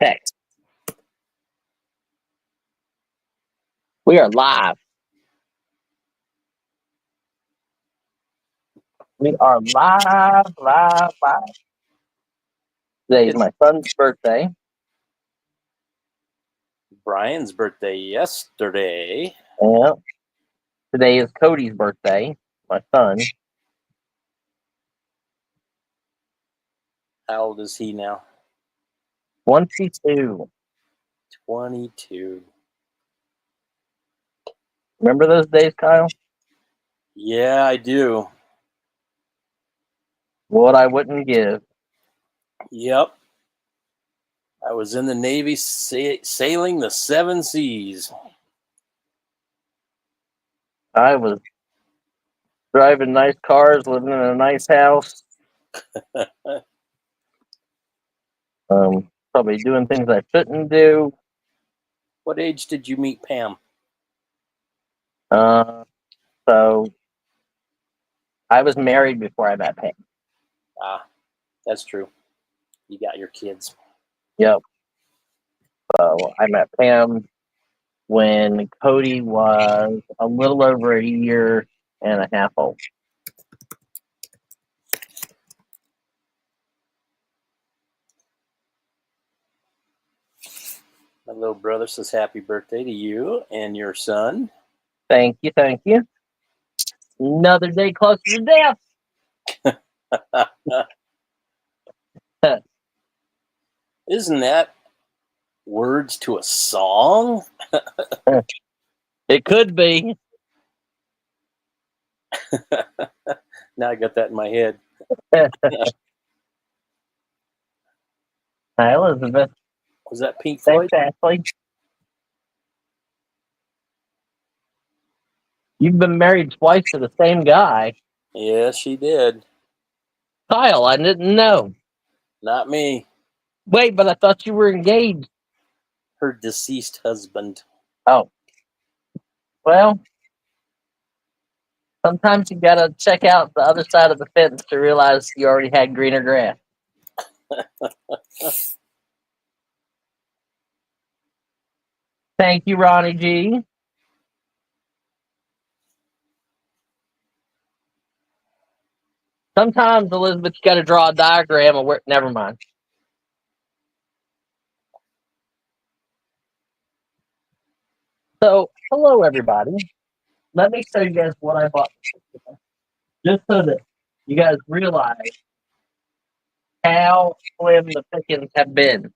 Okay. We are live. We are live. Today is my son's birthday. Brian's birthday yesterday. Yeah. Today is Cody's birthday, my son. How old is he now? 22. 22. Remember those days, Kyle? Yeah, I do. What I wouldn't give. Yep. I was in the Navy sailing the 7 seas. I was driving nice cars, living in a nice house. Probably doing things I shouldn't do. What age did you meet Pam? So I was married before I met Pam. Ah, that's true. You got your kids. Yep. So I met Pam when Cody was a little over a year and a half old. My little brother says happy birthday to you and your son. Thank you. Another day closer to death. Isn't that words to a song? It could be. Now I got that in my head. Hi, Elizabeth. Was that Pink Floyd? Thanks, Ashley. You've been married twice to the same guy. Yeah, she did. Kyle, I didn't know. Not me. Wait, but I thought you were engaged. Her deceased husband. Oh. Well, sometimes you gotta check out the other side of the fence to realize you already had greener grass. Thank you, Ronnie G. Sometimes, Elizabeth, you gotta draw a diagram of where. Never mind. So, hello, everybody. Let me show you guys what I bought. Just so that you guys realize how slim the pickings have been.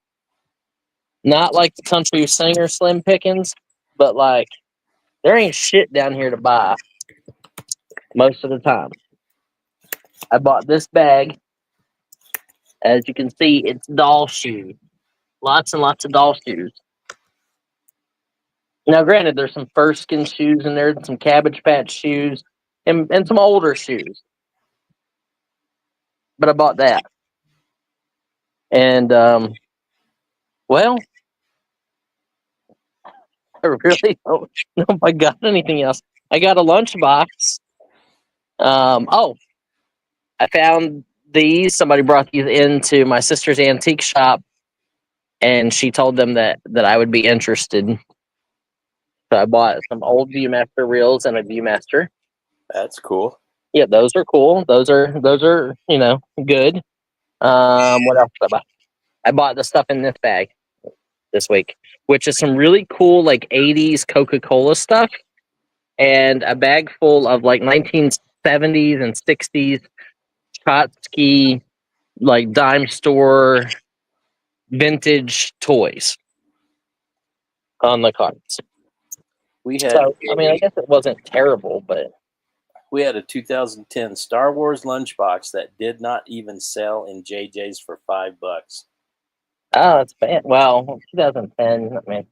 Not like the country singer slim pickings, but like there ain't shit down here to buy most of the time. I bought this bag. As you can see, it's doll shoes. Lots and lots of doll shoes. Now, granted, there's some Furskin shoes in there, some Cabbage Patch shoes, and some older shoes. But I bought that. And, well, I really don't know if I got anything else. I got a lunchbox. I found these. Somebody brought these into my sister's antique shop, and she told them that I would be interested. So I bought some old Viewmaster reels and a Viewmaster. That's cool. Yeah, those are cool. Those are good. What else did I buy? I bought the stuff in this bag this week, which is some really cool like 80s Coca-Cola stuff, and a bag full of like 1970s and 60s Trotsky like dime store vintage toys on the cards. We had So, I mean, I guess it wasn't terrible, but we had a 2010 Star Wars lunchbox that did not even sell in JJ's for $5. oh, it's bad. Well, 2010. I mean,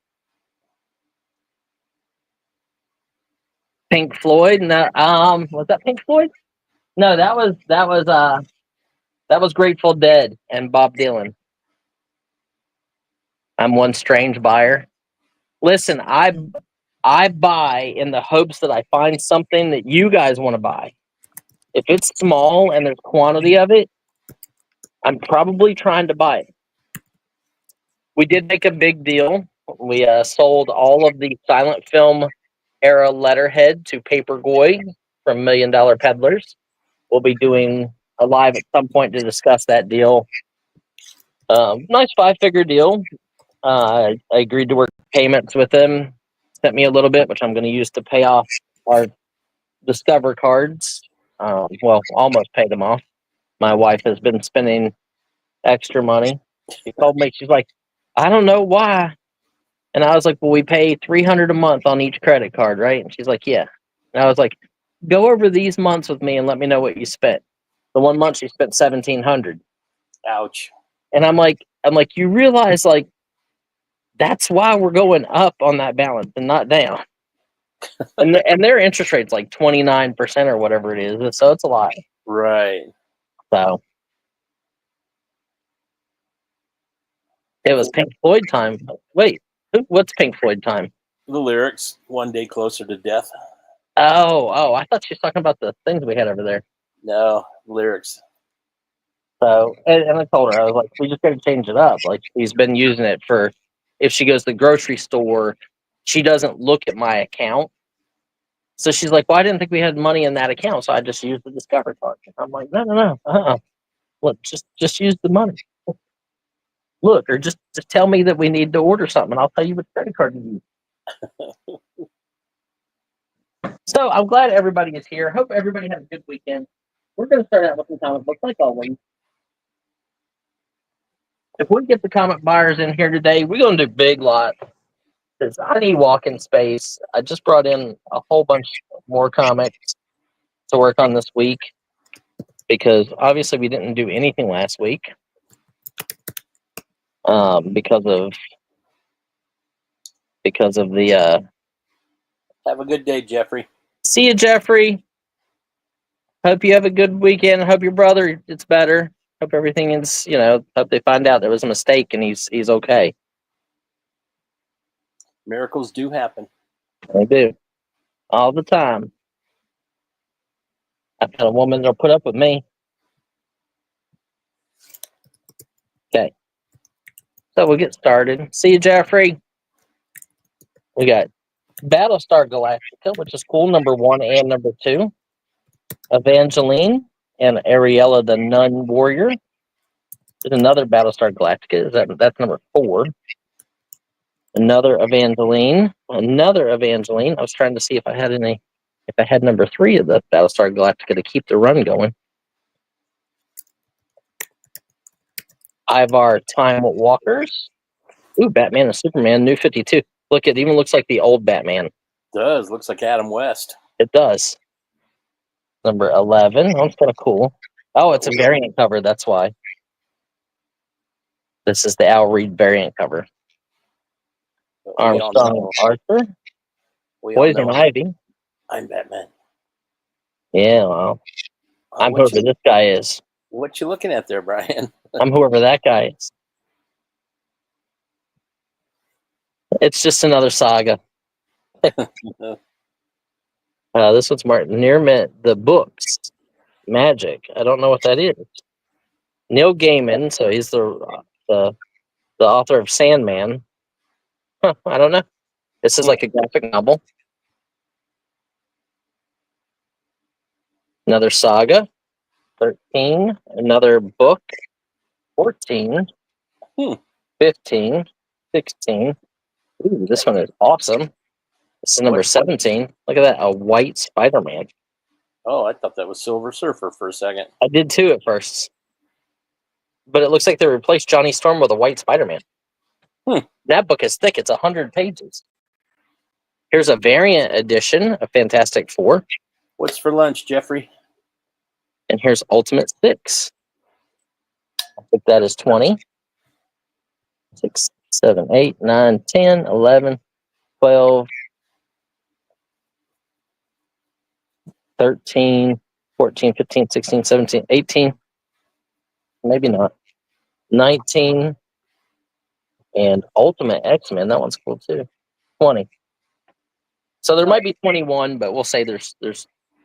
Pink Floyd. No, was that Pink Floyd? No, that was Grateful Dead and Bob Dylan. I'm one strange buyer. Listen, I buy in the hopes that I find something that you guys want to buy. If it's small and there's quantity of it, I'm probably trying to buy it. We did make a big deal. We sold all of the silent film era letterhead to Papergoy from $1 Million Peddlers. We'll be doing a live at some point to discuss that deal. Nice 5-figure deal. I agreed to work payments with him. Sent me a little bit, which I'm going to use to pay off our Discover cards. Well, almost paid them off. My wife has been spending extra money. She told me, she's like, I don't know why. And I was like, well, we pay $300 a month on each credit card, right? And she's like, yeah. And I was like, go over these months with me and let me know what you spent. The one month she spent $1,700. Ouch. And I'm like, you realize like that's why we're going up on that balance and not down. And their interest rate's like 29% or whatever it is. So it's a lot. Right. So it was Pink Floyd time. Wait, what's Pink Floyd time? The lyrics, One Day Closer to Death. Oh, I thought she was talking about the things we had over there. No, lyrics. So, and I told her, I was like, we just got to change it up. Like, she's been using it for, if she goes to the grocery store, she doesn't look at my account. So she's like, well, I didn't think we had money in that account. So I just used the Discover card. I'm like, no. Look, just use the money. Look, or just tell me that we need to order something, and I'll tell you what credit card to use. So I'm glad everybody is here. Hope everybody had a good weekend. We're going to start out with some comic books, like always. If we get the comic buyers in here today, we're going to do big lot. Because I need walking space. I just brought in a whole bunch more comics to work on this week. Because obviously we didn't do anything last week. Because of the Have a good day, Jeffrey. See you, Jeffrey. Hope you have a good weekend. Hope your brother gets better. Hope everything is, hope they find out there was a mistake and he's okay. Miracles do happen. They do. All the time. I've had a woman that'll put up with me. Okay. So we'll get started. See you, Jeffrey. We got Battlestar Galactica, which is cool, number 1 and number 2. Evangeline and Ariella the Nun Warrior. There's another Battlestar Galactica. That's number 4. Another Evangeline. I was trying to see if I had number 3 of the Battlestar Galactica to keep the run going. Ivar Time Walkers. Ooh, Batman and Superman, New 52. Look, it even looks like the old Batman. It does. Looks like Adam West. It does. Number 11. That's kind of cool. Oh, it's a variant cover. That's why. This is the Al Reed variant cover. Armstrong Arthur. Poison Ivy. I'm Batman. Yeah, well, I'm whoever this guy is. What you looking at there, Brian? I'm whoever that guy is. It's just another saga. This one's Martin Nearmint, the books. Magic. I don't know what that is. Neil Gaiman, so he's the author of Sandman. Huh, I don't know. This is like a graphic novel. Another saga. 13. Another book. 14. 15. 16. Ooh, this one is awesome. This is number 17. Look at that. A white Spider-Man. Oh, I thought that was Silver Surfer for a second. I did too at first. But it looks like they replaced Johnny Storm with a white Spider-Man. That book is thick. It's 100 pages. Here's a variant edition of Fantastic Four. What's for lunch, Jeffrey? And here's Ultimate 6. I think that is 20. 6, 7, 8, 9, 10, 11, 12, 13, 14, 15, 16, 17, 18. Maybe not. 19. And Ultimate X-Men. That one's cool too. 20. So there might be 21, but we'll say there's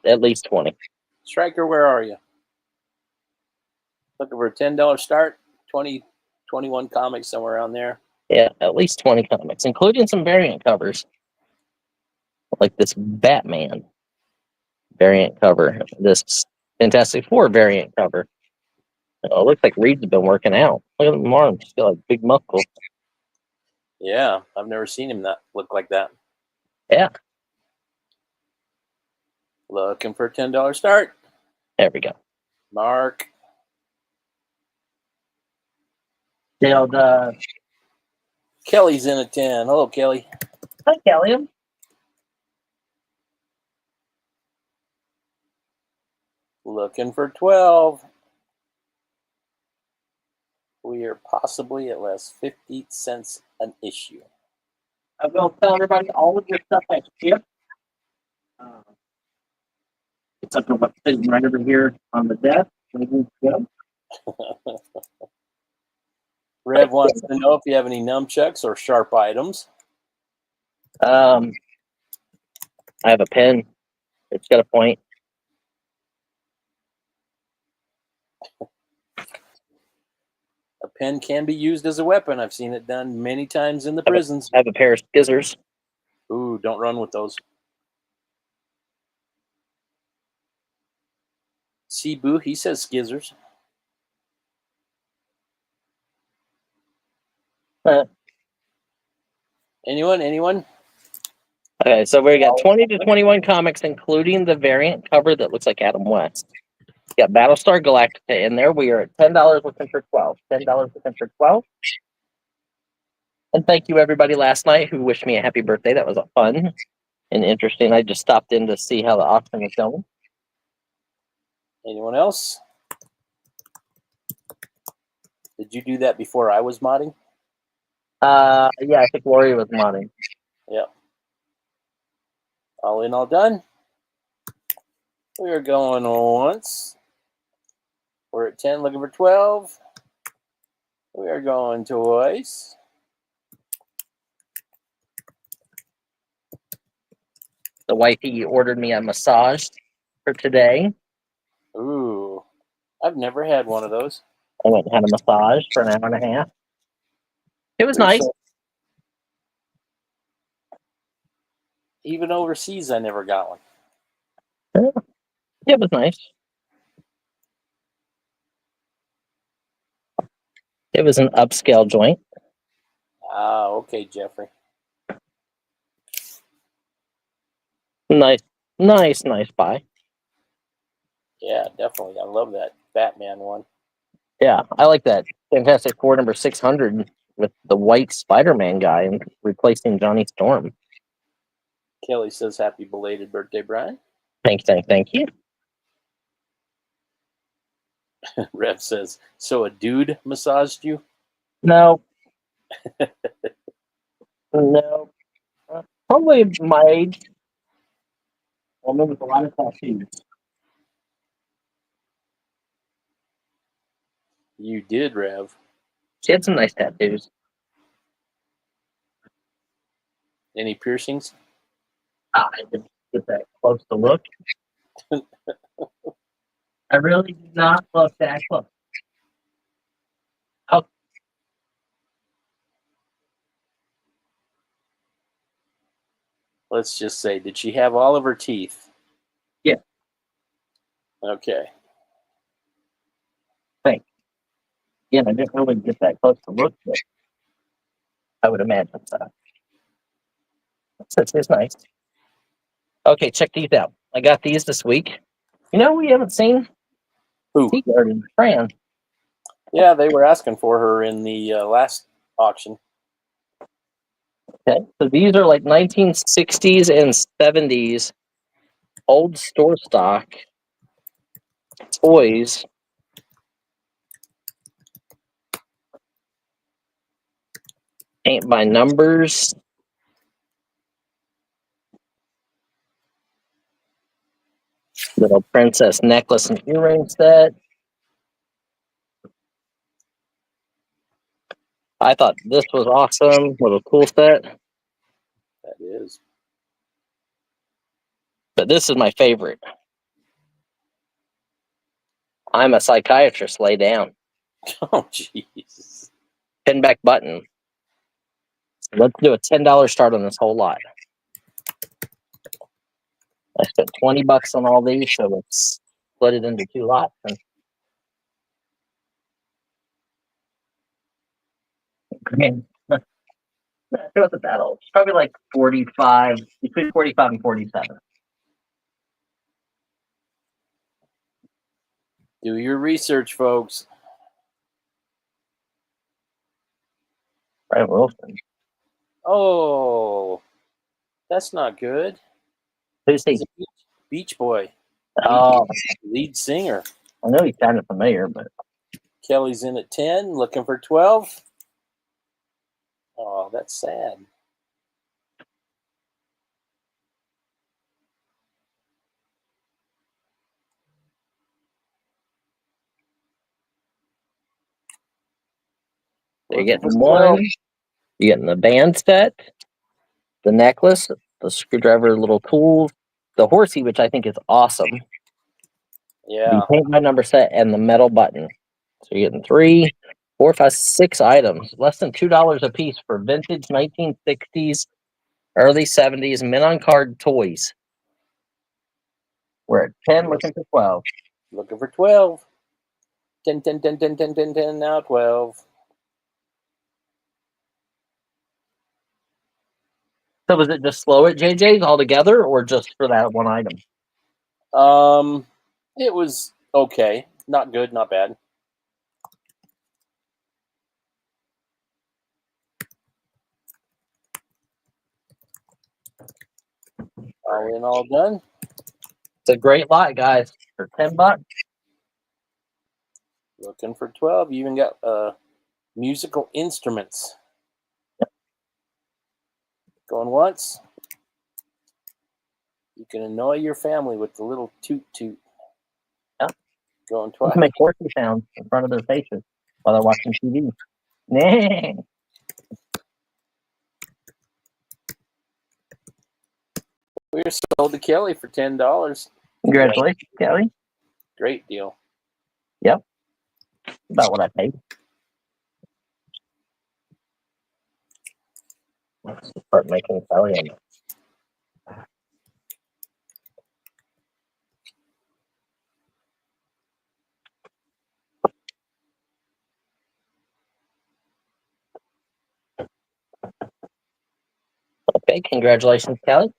at least 20. Striker, where are you? Looking for a $10 start? 20, 21 comics, somewhere around there. Yeah, at least 20 comics, including some variant covers, like this Batman variant cover, this Fantastic Four variant cover. Oh, it looks like Reed's been working out. Look at them arms. He's got like big muscles. Yeah, I've never seen him that look like that. Yeah, Looking for a $10 start. there we go. Mark. Dale, Kelly's in a 10. Hello, Kelly. hi, Kelly. Looking for 12. We are possibly at less 50 cents an issue. I will tell everybody all of your stuff has shipped. It's up to what's sitting right over here on the desk. Rev wants to know if you have any nunchucks or sharp items. I have a pen. It's got a point. A pen can be used as a weapon. I've seen it done many times in the prisons. I have a pair of scissors. Ooh, don't run with those. Cebu, he says skizzers. Anyone? Okay, so we got 20 to 21 comics, including the variant cover that looks like Adam West. We got Battlestar Galactica in there. We are at $10 looking for 12. $10 looking for 12. And thank you everybody last night who wished me a happy birthday. That was fun and interesting. I just stopped in to see how the auction was going. Anyone else? Did you do that before I was modding? Yeah, I think Lori was modding. Yep. All in, all done. We are going once. We're at 10, looking for 12. We are going twice. The wifey ordered me a massage for today. Ooh, I've never had one of those. I went and had a massage for an hour and a half. It was nice. Even overseas, I never got one. It was nice. It was an upscale joint. Ah, okay, Jeffrey. Nice buy. Yeah, definitely. I love that Batman one. Yeah, I like that Fantastic Four number 600 with the white Spider-Man guy and replacing Johnny Storm. Kelly says, happy belated birthday, Brian. Thank you. Rev says, so a dude massaged you? No. No. Probably my age. Well, with a lot of tattoos. You did, Rev. She had some nice tattoos. Any piercings? I didn't get that close to look. I really did not look that close. Oh. Let's just say, did she have all of her teeth? Yeah. Okay. Thanks. Yeah, I didn't really get that close to look, but I would imagine so. It's nice. Okay, check these out. I got these this week. You know, we haven't seen Who? Teaguard and Fran. Yeah, they were asking for her in the last auction. Okay, so these are like 1960s and 70s old store stock toys. Paint by numbers. Little princess necklace and earring set. I thought this was awesome. Little cool set. That is. But this is my favorite. I'm a psychiatrist. Lay down. Oh, jeez. Pinback button. Let's do a $10 start on this whole lot. I spent $20 on all these, so let's split it into 2 lots. And it wasn't that old. It's probably like 45, between 45 and 47. Do your research, folks. Brian Wilson. Oh, that's not good. Who's he? He's a Beach Boy. Oh, Lead singer. I know he's kind of familiar, but Kelly's in at 10, looking for 12. Oh, that's sad. you're getting one. You're getting the band set, the necklace, the screwdriver, little tools, the horsey, which I think is awesome. Yeah. The paint by number set, and the metal button. So you're getting 3, 4, 5, 6 items, less than $2 a piece for vintage 1960s, early 70s men on card toys. We're at 10, looking for 12. Looking for 12. 10, 10, 10, 10, 10, 10, 10, now 12. So was it just slow at JJ's altogether, or just for that one item? It was okay. Not good, not bad. All in, all done. It's a great lot, guys, for $10. Looking for 12. You even got musical instruments. Going once. You can annoy your family with the little toot toot. Yeah. Going You twice. can make horsey sounds in front of their faces while they're watching TV. Nah. We're sold to Kelly for $10. Congratulations, Kelly. Great deal. Yep. About what I paid. Let's start making Kelly on it. Okay, congratulations, Kelly.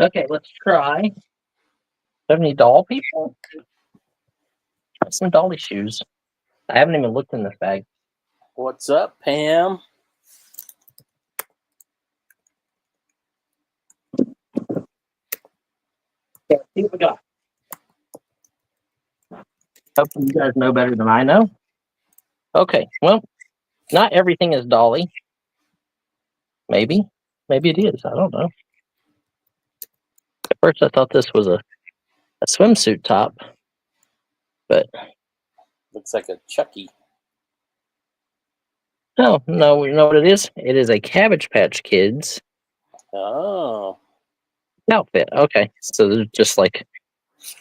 Okay, let's try. Have any doll people? Try some dolly shoes. I haven't even looked in this bag. What's up, Pam? Yeah, see what we got. Hopefully you guys know better than I know. Okay, well, not everything is dolly. Maybe. Maybe it is. I don't know. At first I thought this was a swimsuit top. But Looks like a Chucky. no, you know what it is? It is a Cabbage Patch Kids Oh, outfit. Okay, so they're just like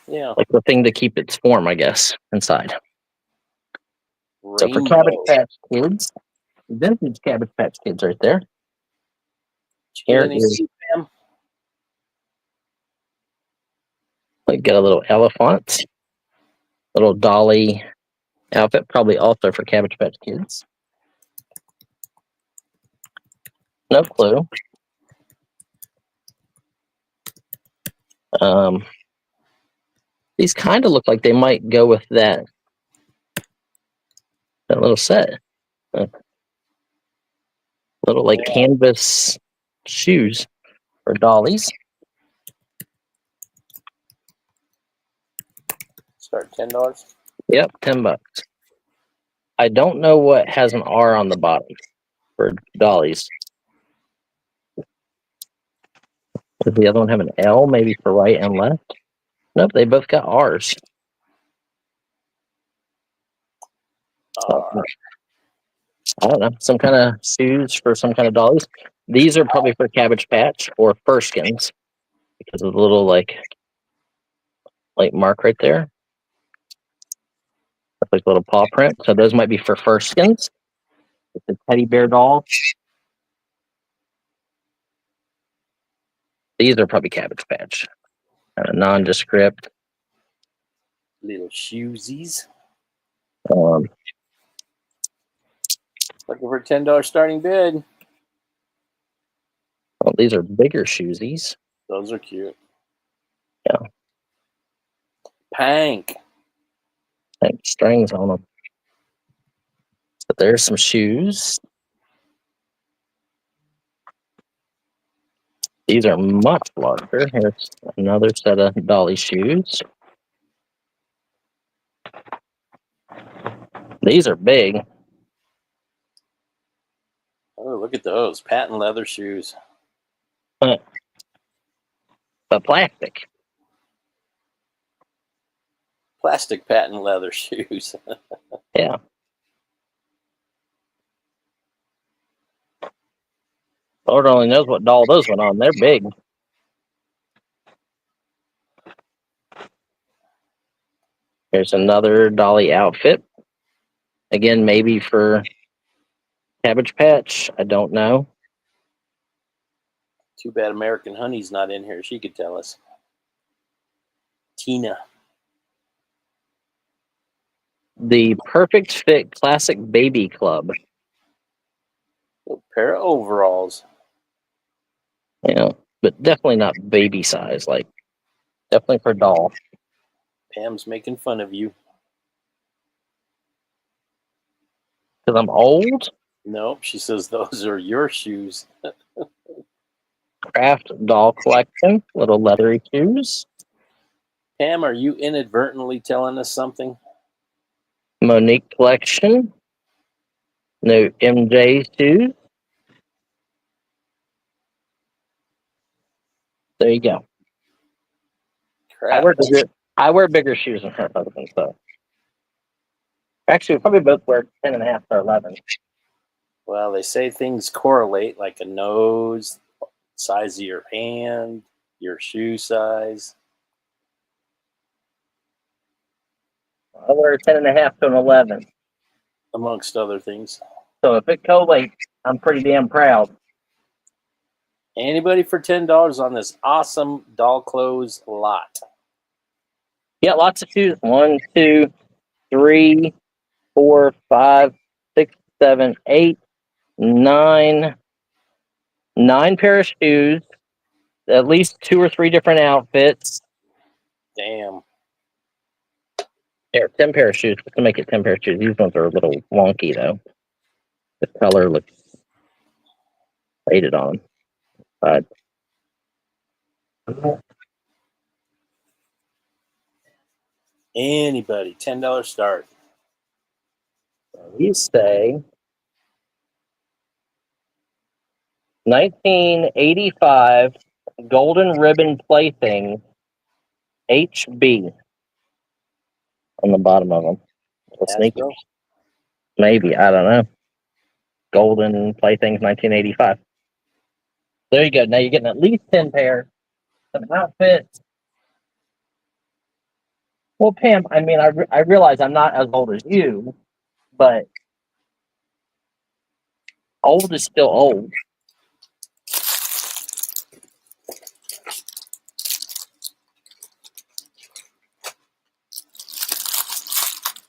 yeah. the thing to keep its form, I guess, inside. So for Rainbow. Cabbage Patch Kids, vintage Cabbage Patch Kids right there. Here is, Pam? we get a little elephant, little dolly outfit, probably also for Cabbage Patch Kids. No clue. These kind of look like they might go with that little set. Little like canvas shoes for dollies. Start $10. Yep, $10. I don't know what has an R on the bottom for dollies. Does the other one have an L, maybe for right and left? Nope, they both got R's. I don't know, some kind of shoes for some kind of dollies. These are probably for Cabbage Patch or Furskins because of the little like Like mark right there. That's like a little paw print. So those might be for first skins. It's a teddy bear doll. These are probably Cabbage Patch. Nondescript. Little shoesies. Um, Looking for $10 starting bid. well, these are bigger shoesies. Those are cute. Yeah. Pank. Like strings on them. But there's some shoes. These are much larger. Here's another set of dolly shoes. These are big, Oh, look at those. Patent leather shoes. but plastic. Plastic patent leather shoes. Yeah. Lord only knows what doll those went on. They're big. Here's another dolly outfit. Again, maybe for Cabbage Patch. I don't know. Too bad American Honey's not in here. She could tell us. Tina. The Perfect Fit Classic Baby Club. A pair of overalls. Yeah, but definitely not baby size. Like, definitely for doll. Pam's making fun of you. Because I'm old. Nope, she says those are your shoes. Craft doll collection. Little leathery shoes. Pam, are you inadvertently telling us something? Monique collection. No MJ shoes. There you go. Crap. I wear bigger shoes than her husband, so. Actually, we probably both wear 10.5 or 11. Well, they say things correlate, like a nose, size of your hand, your shoe size. I wear 10.5 to an 11. Amongst other things. So if it collates, I'm pretty damn proud. Anybody for $10 on this awesome doll clothes lot? Yeah, lots of shoes. 1, 2, 3, 4, 5, 6, 7, 8, 9. 9 pair of shoes. At least 2 or 3 different outfits. Damn. There, 10 pair of shoes. Just to make it 10 pair of shoes. These ones are a little wonky, though. The color looks faded on them. But Anybody, $10 start. we say 1985 Golden Ribbon Plaything HB on the bottom of them. Little sneakers. Hasbro? Maybe, I don't know. Golden Playthings 1985. There you go. Now you're getting at least 10 pair. Some outfits. Well, Pam, I mean, I realize I'm not as old as you, but old is still old.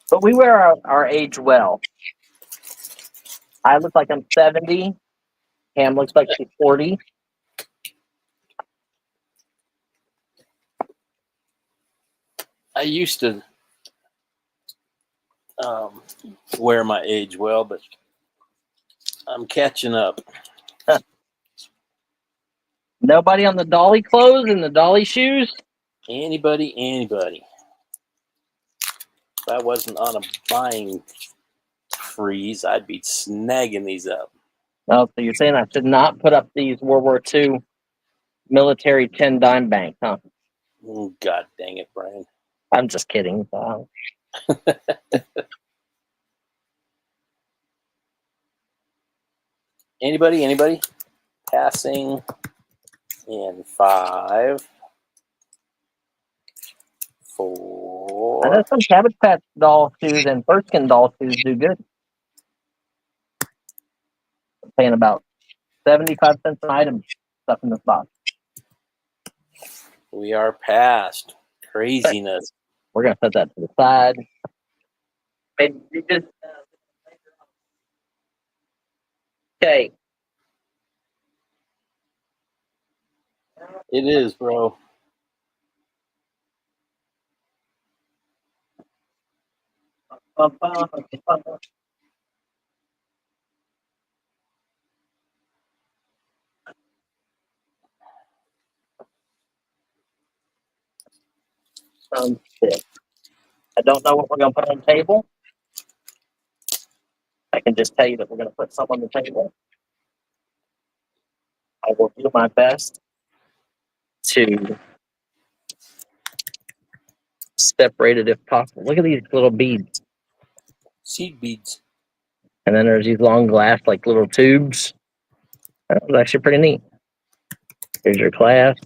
But we wear our age well. I look like I'm 70. Pam looks like she's 40. I used to wear my age well, but I'm catching up. Nobody on the dolly clothes and the dolly shoes? Anybody. If I wasn't on a buying freeze, I'd be snagging these up. Oh, so you're saying I should not put up these World War II military 10 dime bank, huh? Oh, God dang it, Brian. I'm just kidding. Anybody? Passing in 5, I know 4. some Cabbage Patch doll shoes and Firskin doll shoes do good. I'm paying about 75 cents an item stuff in this box. We are past craziness. We're gonna put that to the side. Okay. It is, bro. Shit. I don't know what we're gonna put on the table. I can just tell you that we're gonna put some on the table. I will do my best to separate it if possible. Look at these little beads. Seed beads. And then there's these long glass, like little tubes. That was actually pretty neat. Here's your clasp.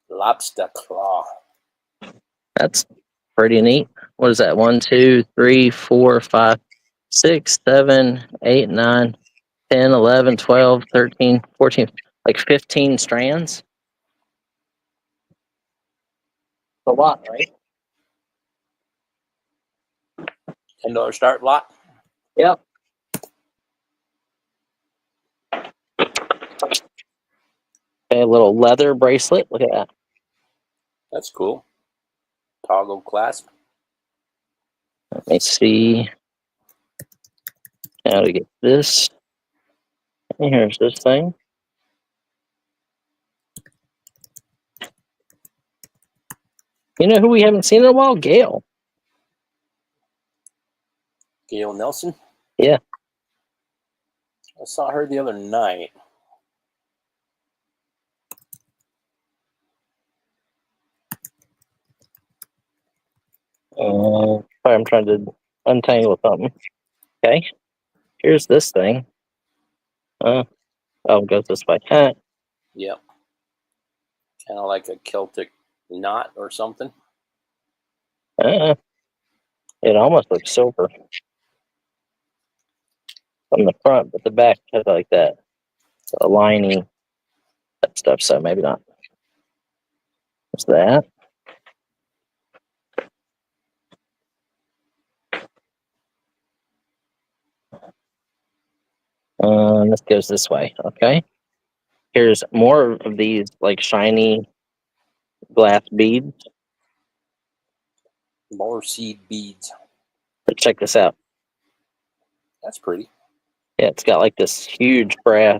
Lobster claw. That's pretty neat. What is that? 1, 2, 3, 4, 5, 6, 7, 8, 9, 10, 11, 12, 13, 14, like 15 strands. A lot, right? $10 start lot. Yep. Okay, a little leather bracelet. Look at that. That's cool. Toggle clasp. Let me see how to get this. And here's this thing. You know who we haven't seen in a while? Gail. Gail Nelson. Yeah. I saw her the other night. Sorry, I'm trying to untangle something. Okay. Here's this thing. Oh, it goes this way. Yep. Kind of like a Celtic knot or something. It almost looks silver from the front, but the back has like that lining that stuff. So maybe not. What's that? This goes this way. Okay. Here's more of these like shiny glass beads. More seed beads. But check this out. That's pretty. Yeah, it's got like this huge brass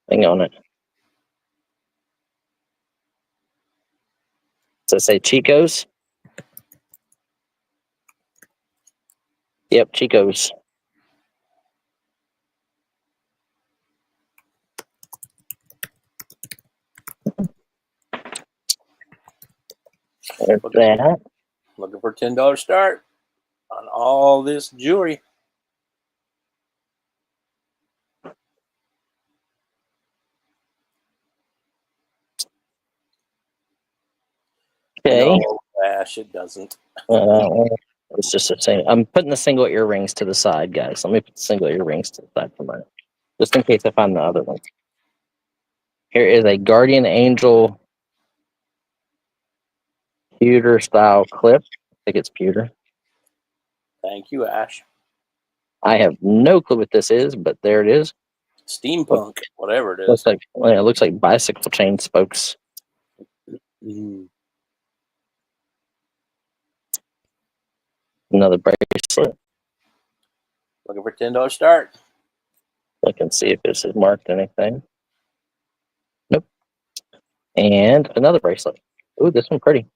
thing on it. Does it say Chico's? Yep, Chico's. There's that. Looking for $10 start on all this jewelry. Okay. No, Ash, it doesn't. It's just the same. I'm putting the single earrings to the side, guys. Let me put the single earrings to the side for a minute, just in case I find the other one. Here is a Guardian Angel pewter style clip. I think it's pewter. Thank you, Ash. I have no clue what this is, but there it is. Steampunk, whatever it is. It looks like bicycle chain spokes. Mm. Another bracelet. Looking for $10 start. Look and see if this is marked anything. Nope. And another bracelet. Ooh, this one pretty.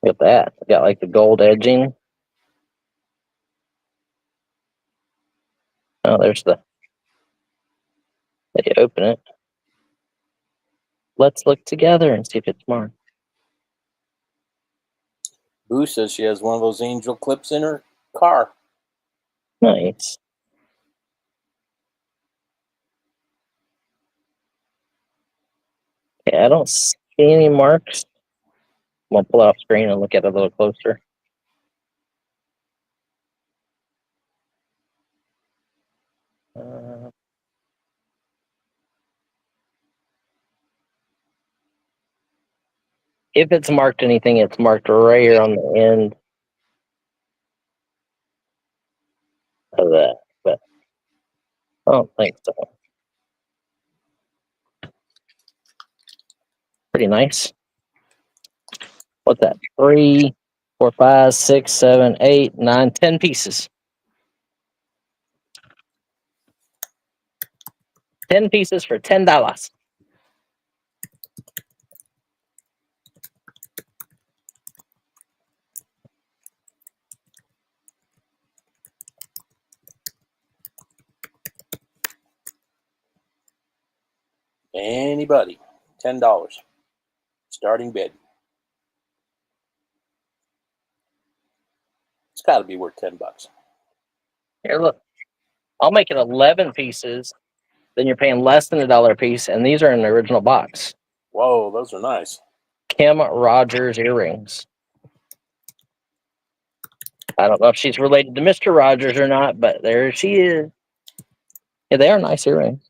Look at that. Got like the gold edging. Oh, there's the. Let you open it. Let's look together and see if it's marked. Boo says she has one of those angel clips in her car. Nice. Okay, I don't see any marks. I'm gonna pull it off screen and look at it a little closer. If it's marked anything, it's marked right here on the end of that, but I don't think so. Pretty nice. What's that? 3, 4, 5, 6, 7, 8, 9, 10 pieces. 10 pieces for $10. Anybody, $10. Starting bid. It's got to be worth $10. Here, look. I'll make it 11 pieces. Then you're paying less than $1 a piece, and these are in the original box. Whoa, those are nice. Kim Rogers earrings. I don't know if she's related to Mr. Rogers or not, but there she is. Yeah, they are nice earrings.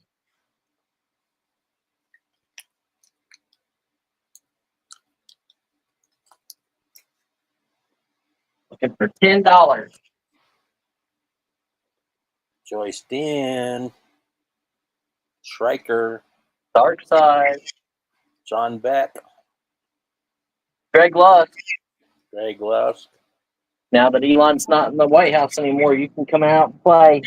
Looking for $10. Joyce Dean, Schreiker, Dark Side. John Beck, Greg Lusk. Greg Lusk. Now that Elon's not in the White House anymore, you can come out and play.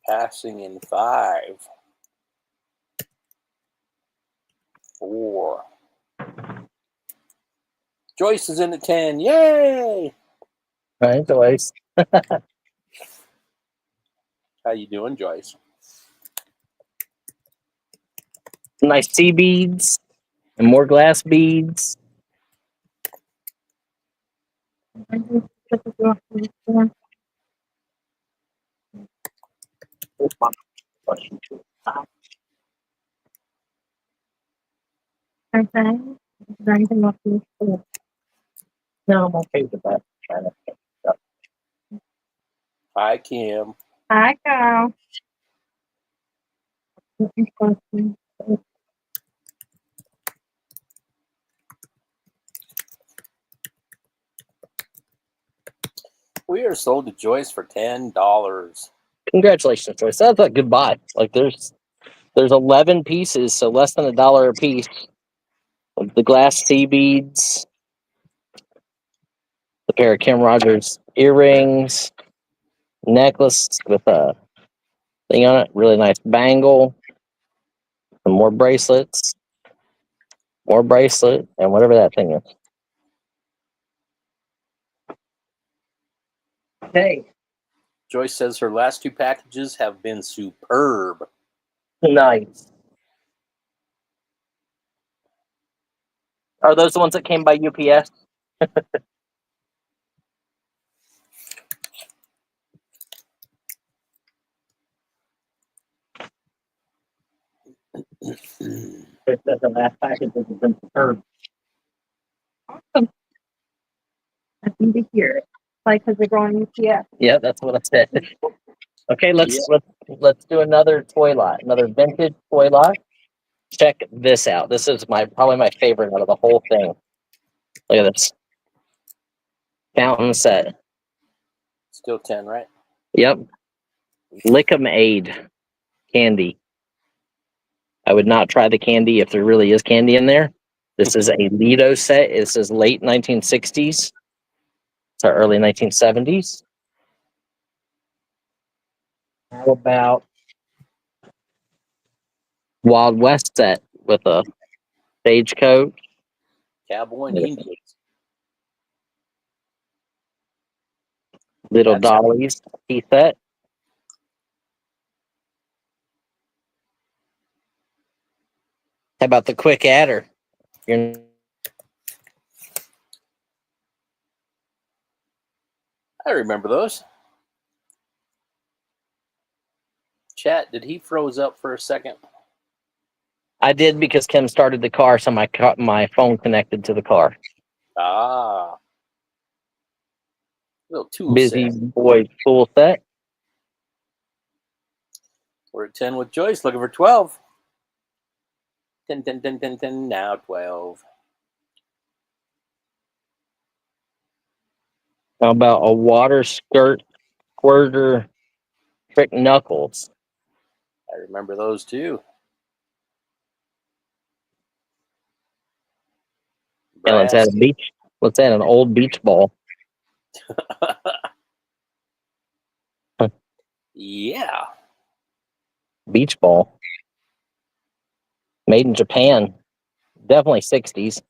Passing in 5, 4. Joyce is in at 10. Yay! Right, Joyce. How you doing, Joyce? Nice sea beads and more glass beads. No, I'm okay with that. Hi, Kim. Hi, Carl. We are sold to Joyce for $10. Congratulations, Joyce. That's a good buy. Like there's 11 pieces, so less than $1 a piece. Of the glass sea beads, the pair of Kim Rogers earrings, necklace with a thing on it, really nice bangle, some more bracelets, more bracelet, and whatever that thing is. Hey, Joyce says her last 2 packages have been superb. nice. Are those the ones that came by UPS? The last package has been superb. Awesome. Nothing to hear. Like, because they're going UPS. Yeah, that's what I said. Okay, let's do another toy lot, another vintage toy lot. Check this out. This is probably my favorite out of the whole thing. Look at this fountain set. Still 10, right? Yep, Lick'em Aid candy. I would not try the candy if there really is candy in there. This is a Lido set. This is late 1960s to early 1970s. How about Wild West set with a stagecoach, Cowboy and Indians. little That's- dollies tea set. How about the quick adder? You're I remember those. Chat, did he froze up for a second? I did because Kim started the car, so my phone connected to the car. Ah. Little tool Busy set. boy tool set. We're at 10 with Joyce, looking for 12. 10, 10, 10, 10, 10, now 12. How about a water skirt squirter trick knuckles? I remember those too. And let's add a beach. Let's add an old beach ball. Yeah. Beach ball. Made in Japan. Definitely 60s.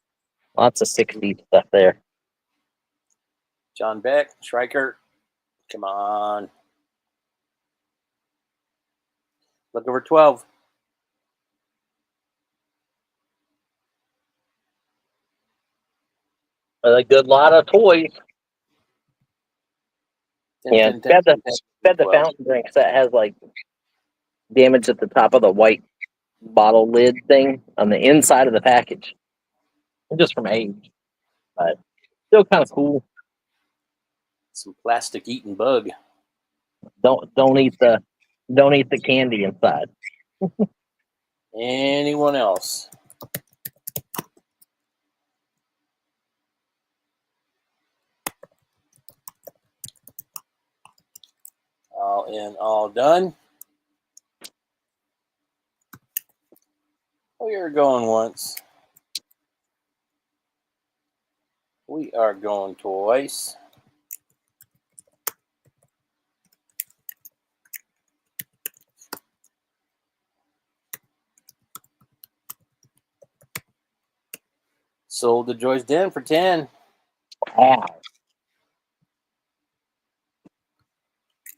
Lots of 60s stuff there. John Beck, Schreiker. Come on. Looking for 12. A good lot of toys. 10, Yeah, 10, 10, 10, 10, fed the 12. fountain drinks that has like damage at the top of the white bottle lid thing on the inside of the package. Just from age, but still kind of cool. Some plastic eating bug. Don't eat the candy inside. Anyone else? All in, all done. We are going once. We are going twice. Sold to Joyce Den for 10. Wow.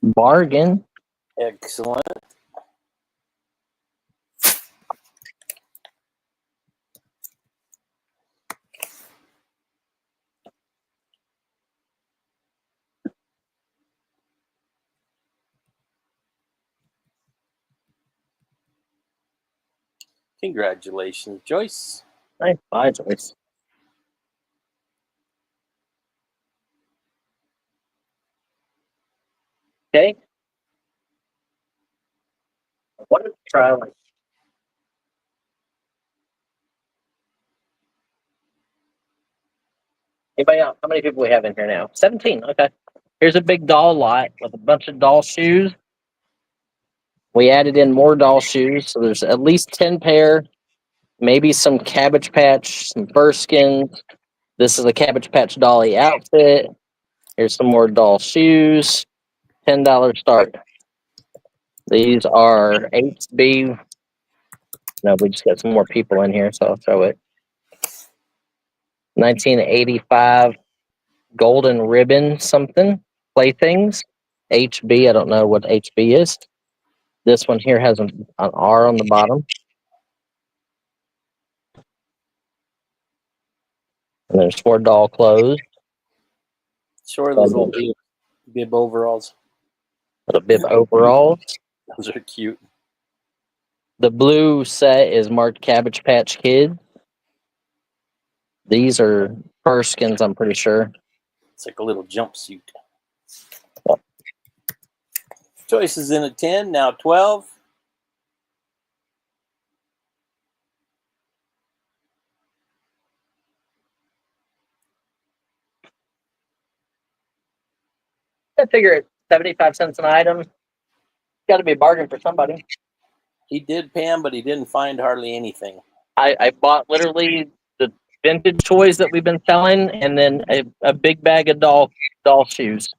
Bargain. Excellent. Congratulations, Joyce. Nice buy, Joyce. Okay. What if try like anybody else? How many people we have in here now? 17. Okay. Here's a big doll lot with a bunch of doll shoes. We added in more doll shoes, so there's at least 10 pair. Maybe some Cabbage Patch, some fur skins. This is a Cabbage Patch Dolly outfit. Here's some more doll shoes. $10 start. These are HB. No, we just got some more people in here, so I'll throw it. 1985 golden ribbon something playthings. HB. I don't know what HB is. This one here has an R on the bottom. And there's 4 doll clothes. Sure, those little bib overalls. The bib overalls. Those are cute. The blue set is marked Cabbage Patch Kids. These are fur skins, I'm pretty sure. It's like a little jumpsuit. Joyce is in at 10, now 12. I figure it's 75 cents an item. Got to be a bargain for somebody. He did Pam, but he didn't find hardly anything. I bought literally the vintage toys that we've been selling, and then a big bag of doll shoes.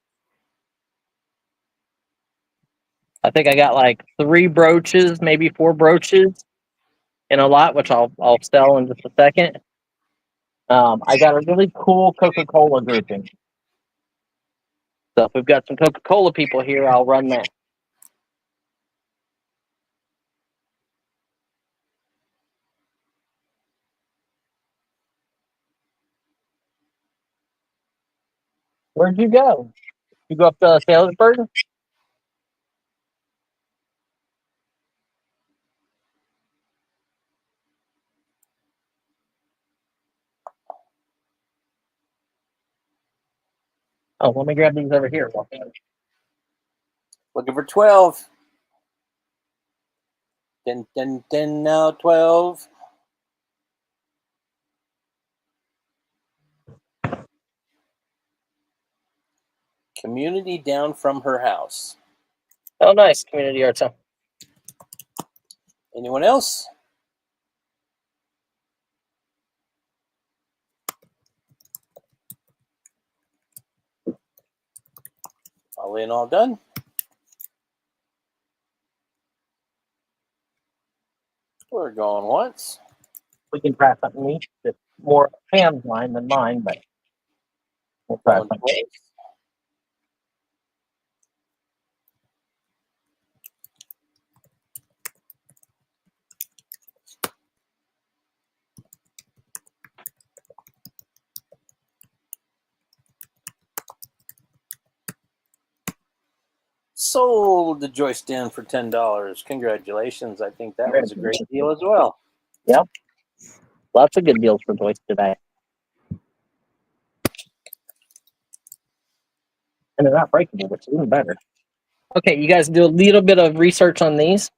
I think I got like 3 brooches, maybe 4 brooches in a lot, which I'll sell in just a second. I got a really cool Coca-Cola grouping. So if we've got some Coca-Cola people here, I'll run that. Where'd you go? You go up to Salisbury? Oh, let me grab these over here. Looking for 12. 10, 10, 10 now, 12. Community down from her house. Oh, nice. Community art center. Anyone else? All in, all done. We're going once. We can try something neat. It's more Pam's line than mine, but we'll try Going something. twice. Sold the joy stand for $10. Congratulations. I think that was a great deal as well. Yep. Lots of good deals for Joyce today. And they're not breakable, which is even better. Okay, you guys do a little bit of research on these.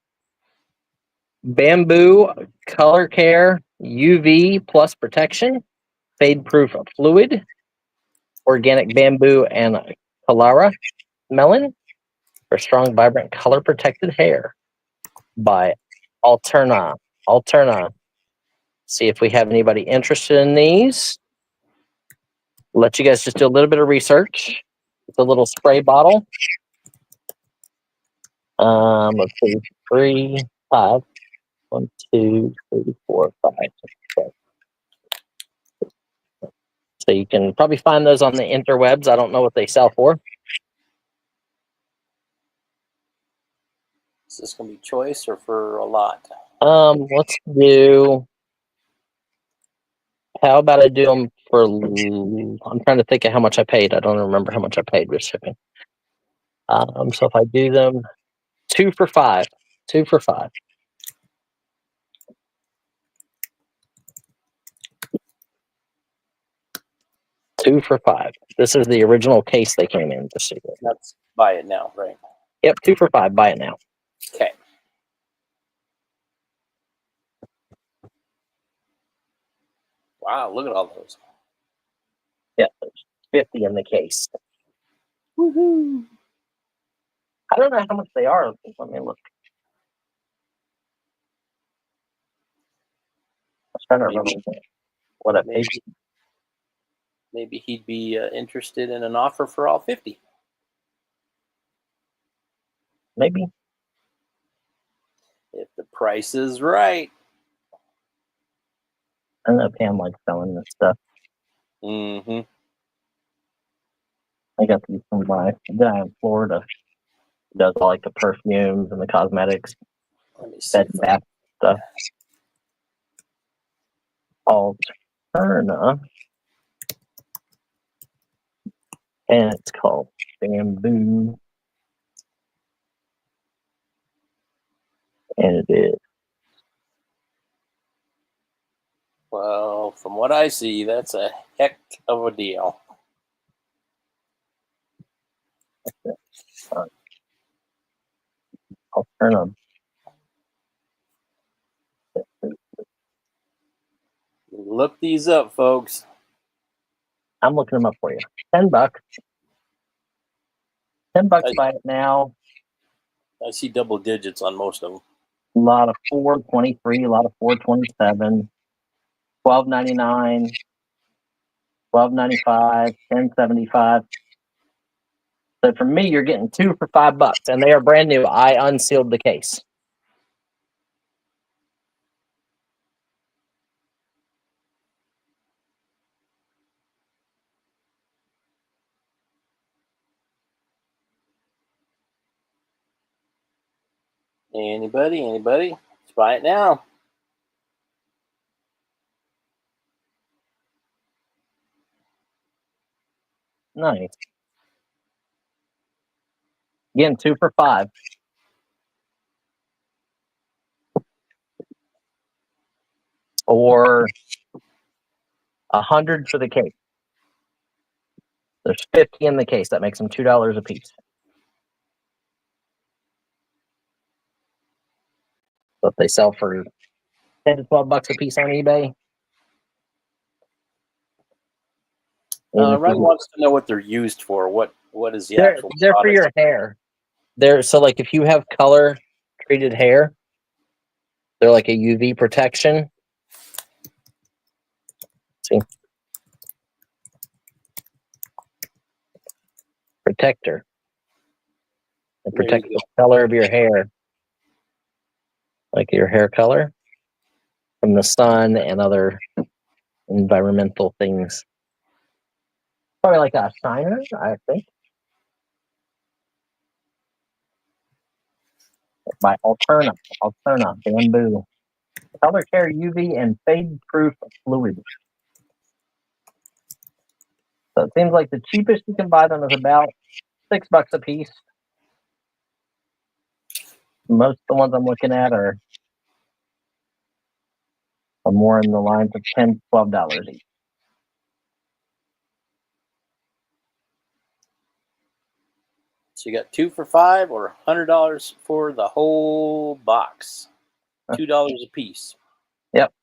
Bamboo Color Care UV Plus Protection, Fade Proof Fluid, Organic Bamboo and Kalara Melon for strong, vibrant, color protected hair by Alterna. See if we have anybody interested in these. Let you guys just do a little bit of research. It's a little spray bottle. Let's see, 3, 5. 1, 2, 3, 4, 5, 6, 7. So you can probably find those on the interwebs. I don't know what they sell for. Is this going to be choice or for a lot? Let's do. How about I do them for? I'm trying to think of how much I paid. I don't remember how much I paid with shipping. So if I do them 2 for $5, 2 for $5. 2 for $5. This is the original case they came in. Just so you know. Let's buy it now, right? Yep, 2 for $5. Buy it now. Okay. Wow, look at all those. Yeah, there's 50 in the case. Woohoo! I don't know how much they are. Let me look. I was trying to remember what I paid. Maybe he'd be interested in an offer for all 50. Maybe. If the price is right. I don't know if Pam likes selling this stuff. Mm-hmm. I got these from my guy in Florida. He does all like the perfumes and the cosmetics, Let me see. bed and bath stuff. Alterna. And it's called Bamboo. And it is. Well, from what I see, that's a heck of a deal. Alterna. Look these up, folks. I'm looking them up for you. $10. $10 buy it now. I see double digits on most of them. A lot of $4.23, a lot of $4.27, $12.99, $12.95, $10.75. So for me, you're getting 2 for $5, and they are brand new. I unsealed the case. Anybody? Let's buy it now. Nice. Again, 2 for $5. Or 100 for the case. There's 50 in the case. That makes them $2 a piece. So if they sell for 10 to 12 bucks a piece on eBay. Ron wants to know what they're used for. What is the actual they're for product? your hair. So like if you have color treated hair, they're like a UV protection. See? Protector. It protects the color of your hair. Like your hair color from the sun and other environmental things. Probably like a shiner, I think. By Alterna Bamboo. Color Care UV and Fade Proof Fluid. So it seems like the cheapest you can buy them is about $6 a piece. Most of the ones I'm looking at are more in the lines of $10, $12 each. So you got 2 for $5 or $100 for the whole box. $2 a piece. Yep.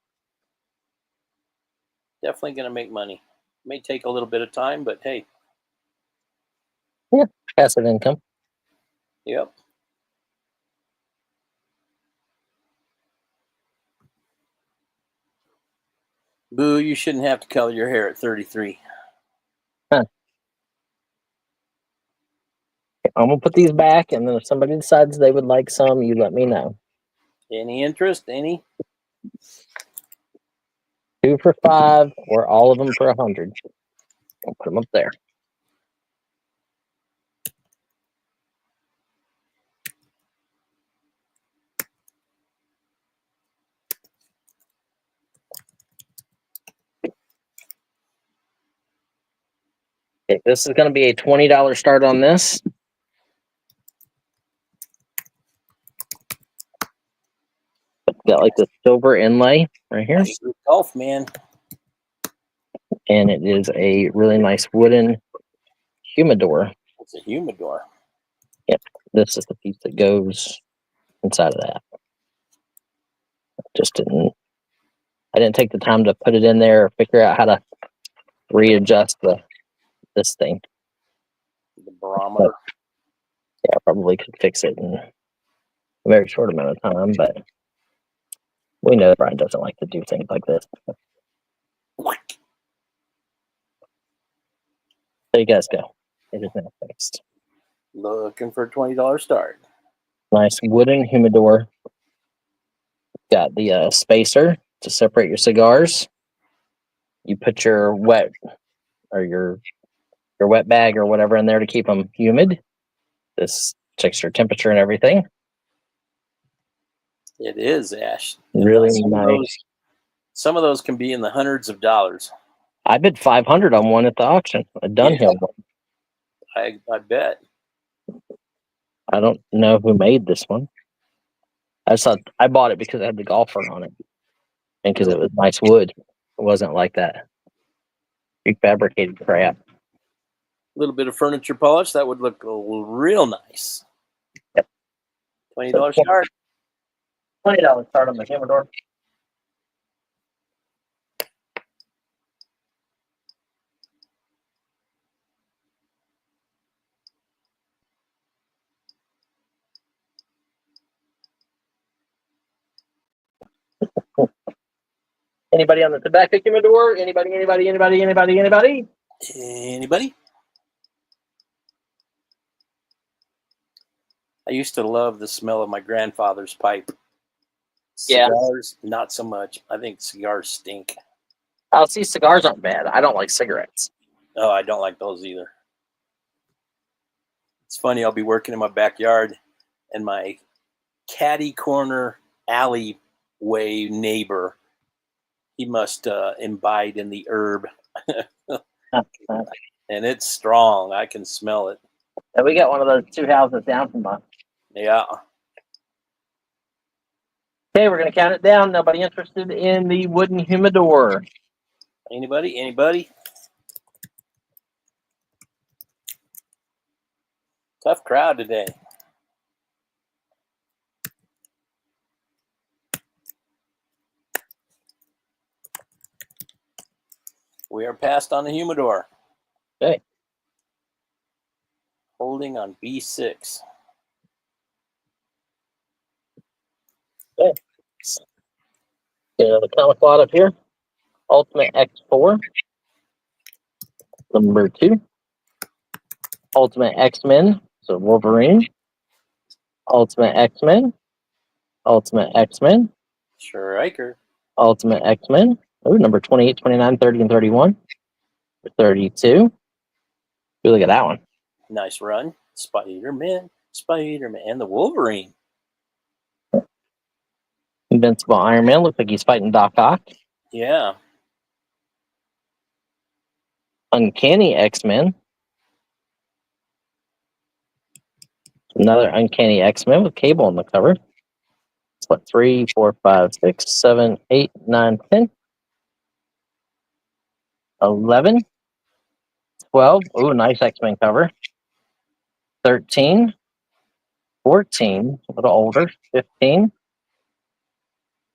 Definitely going to make money. May take a little bit of time, but hey. Yeah, passive income. Yep. Boo, you shouldn't have to color your hair at 33. Huh. I'm going to put these back, and then if somebody decides they would like some, you let me know. Any interest? Any? 2 for $5 or all of them for $100. I'll put them up there. Okay, this is going to be a $20 start on this. Got like the silver inlay right here. Golf, man. And it is a really nice wooden humidor. It's a humidor. Yep. This is the piece that goes inside of that. I didn't take the time to put it in there or figure out how to readjust this thing. The barometer. Yeah, I probably could fix it in a very short amount of time, but we know Brian doesn't like to do things like this. There you guys go. It is now fixed. Looking for a $20 start. Nice wooden humidor. Got the spacer to separate your cigars. You put your wet or your wet bag or whatever in there to keep them humid. This checks your temperature and everything. It is, Ash. Really nice. Some of those can be in the hundreds of dollars. I bid $500 on one at the auction. A Dunhill one. I bet. I don't know who made this one. I bought it because it had the golfer on it, and because it was nice wood. It wasn't like that prefabricated crap. A little bit of furniture polish that would look real nice. Yep. $20 start. $20 start on the humidor. Anybody on the tobacco humidor? Anybody? Anybody? I used to love the smell of my grandfather's pipe. Cigars, not so much. I think cigars stink. Oh, see, cigars aren't bad. I don't like cigarettes. Oh, I don't like those either. It's funny, I'll be working in my backyard, and my catty corner alleyway neighbor, he must imbibe in the herb. And it's strong. I can smell it. And we got one of those 2 houses down from us. Yeah. Okay, we're going to count it down. Nobody interested in the wooden humidor? Anybody? Anybody? Tough crowd today. We are passed on the humidor. Okay. Holding on B6. Okay. Get another comic lot up here. Ultimate X4. Number 2. Ultimate X-Men. So Wolverine. Ultimate X-Men. Ultimate X-Men. Striker. Ultimate X-Men. Oh, number 28, 29, 30, and 31. 32. Ooh, look at that one. Nice run. Spider-Man. Spider-Man. And the Wolverine. Invincible Iron Man. Looks like he's fighting Doc Ock. Yeah. Uncanny X-Men. Another Uncanny X-Men with Cable on the cover. It's what, 3, 4, 5, 6, 7, 8, 9, 10, 11, 12. Ooh, nice X-Men cover. 13, 14, a little older. 15,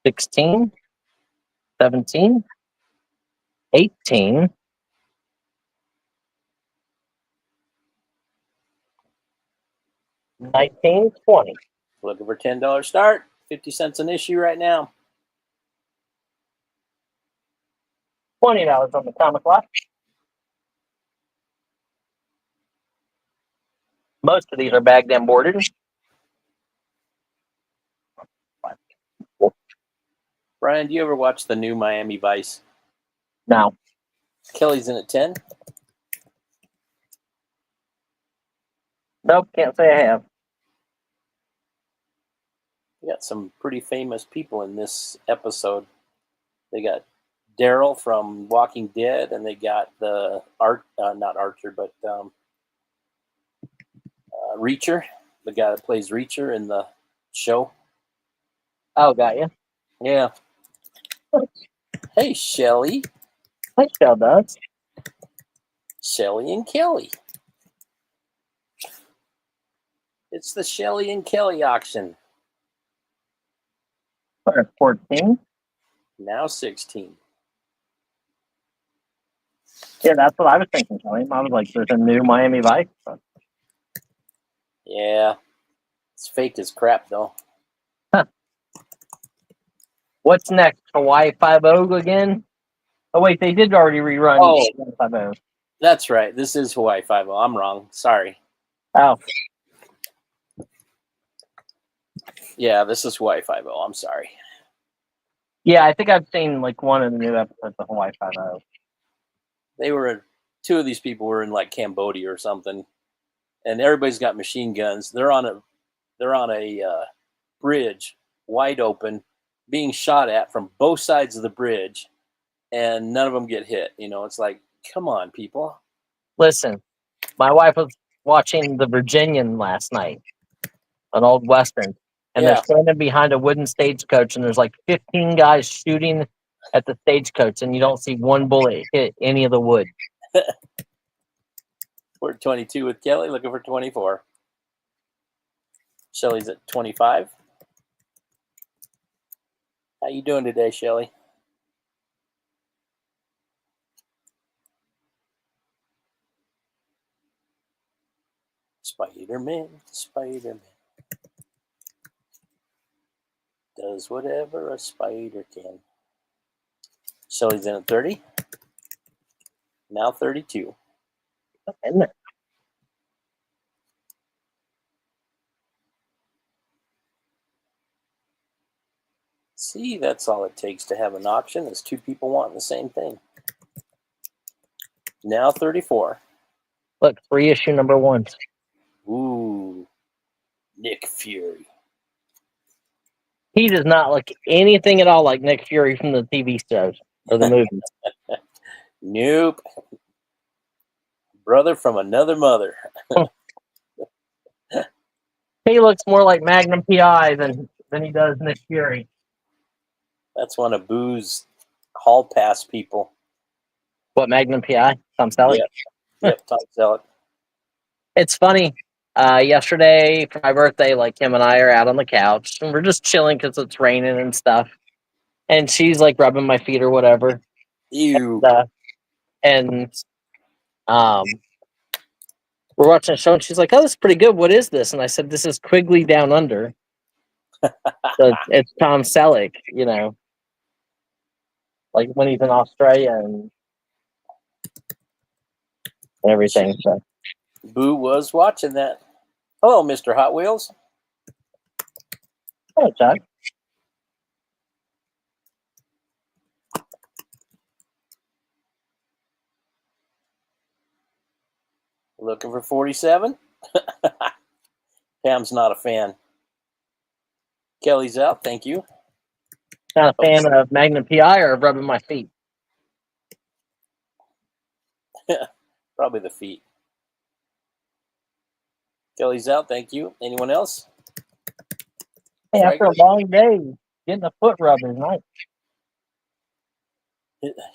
16, 17, 18, 19, 20. Looking for $10 start. 50 cents an issue right now. $20 on the comic lot. Most of these are bagged and boarded. Brian, do you ever watch the new Miami Vice? Now, Kelly's in at 10. nope, can't say I have. We got some pretty famous people in this episode. They got Daryl from Walking Dead, and they got the not Archer, but Reacher, the guy that plays Reacher in the show. Oh, got you. Yeah. Hey, Shelly. That shell does. Shelly and Kelly. It's the Shelly and Kelly auction. 14. Now 16. Yeah, that's what I was thinking, Kelly. I was like, there's a new Miami Vice. Yeah. It's fake as crap, though. What's next? Hawaii 5-0 again? Oh, wait, they did already rerun Oh. 5-0. That's right. This is Hawaii 5-0. I'm wrong. Sorry. Oh, Yeah, this is Hawaii 5-0. I'm sorry. yeah, I think I've seen like one of the new episodes of Hawaii 5-0. They were, two of these people were in like Cambodia or something, and everybody's got machine guns. They're on a bridge, wide open, being shot at from both sides of the bridge, and none of them get hit. You know, it's like, come on, people. Listen, my wife was watching The Virginian last night, an old Western, and Yeah. they're standing behind a wooden stagecoach, and there's like 15 guys shooting at the stagecoach, and you don't see one bullet hit any of the wood. We're at 22 with Kelly, looking for 24. Shelly's at 25. How you doing today, Shelly? Spider-Man, Spider-Man does whatever a spider can. Shelly's in at 30. Now 32. Isn't it? See, that's all it takes to have an auction is two people wanting the same thing. Now 34. Look, 3 issue number 1. Ooh, Nick Fury. He does not look anything at all like Nick Fury from the TV shows or the movies. Nope. Brother from another mother. He looks more like Magnum PI than he does Nick Fury. That's one of Boo's hall pass people. What, Magnum PI? Tom Selleck? Yep, Tom Selleck. It's funny. Yesterday for my birthday, like him and I are out on the couch and we're just chilling because it's raining and stuff. And she's like rubbing my feet or whatever. Ew. And we're watching a show and she's like, "Oh, this is pretty good. What is this?" And I said, "This is Quigley Down Under." So it's Tom Selleck, you know, like when he's in Australia and everything. So Boo was watching that. Hello, Mr. Hot Wheels. hello, Chuck. Looking for 47? Pam's not a fan. Kelly's out, thank you. Not a fan of Magnum PI or of rubbing my feet. Probably the feet. Kelly's out, thank you. Anyone else? Hey, after a long day, getting a foot rub is nice.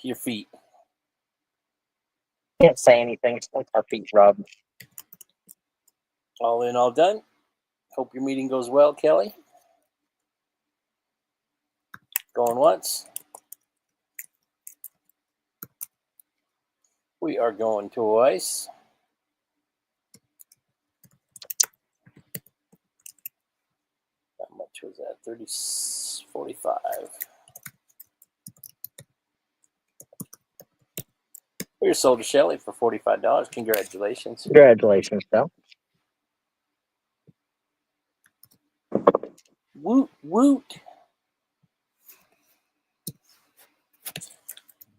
Your feet. Can't say anything. It's like our feet rubbed. All in, all done. Hope your meeting goes well, Kelly. Going once. We are going twice. How much was that? 45. We were sold to Shelly for $45. Congratulations. Congratulations, Phil. Woot, woot.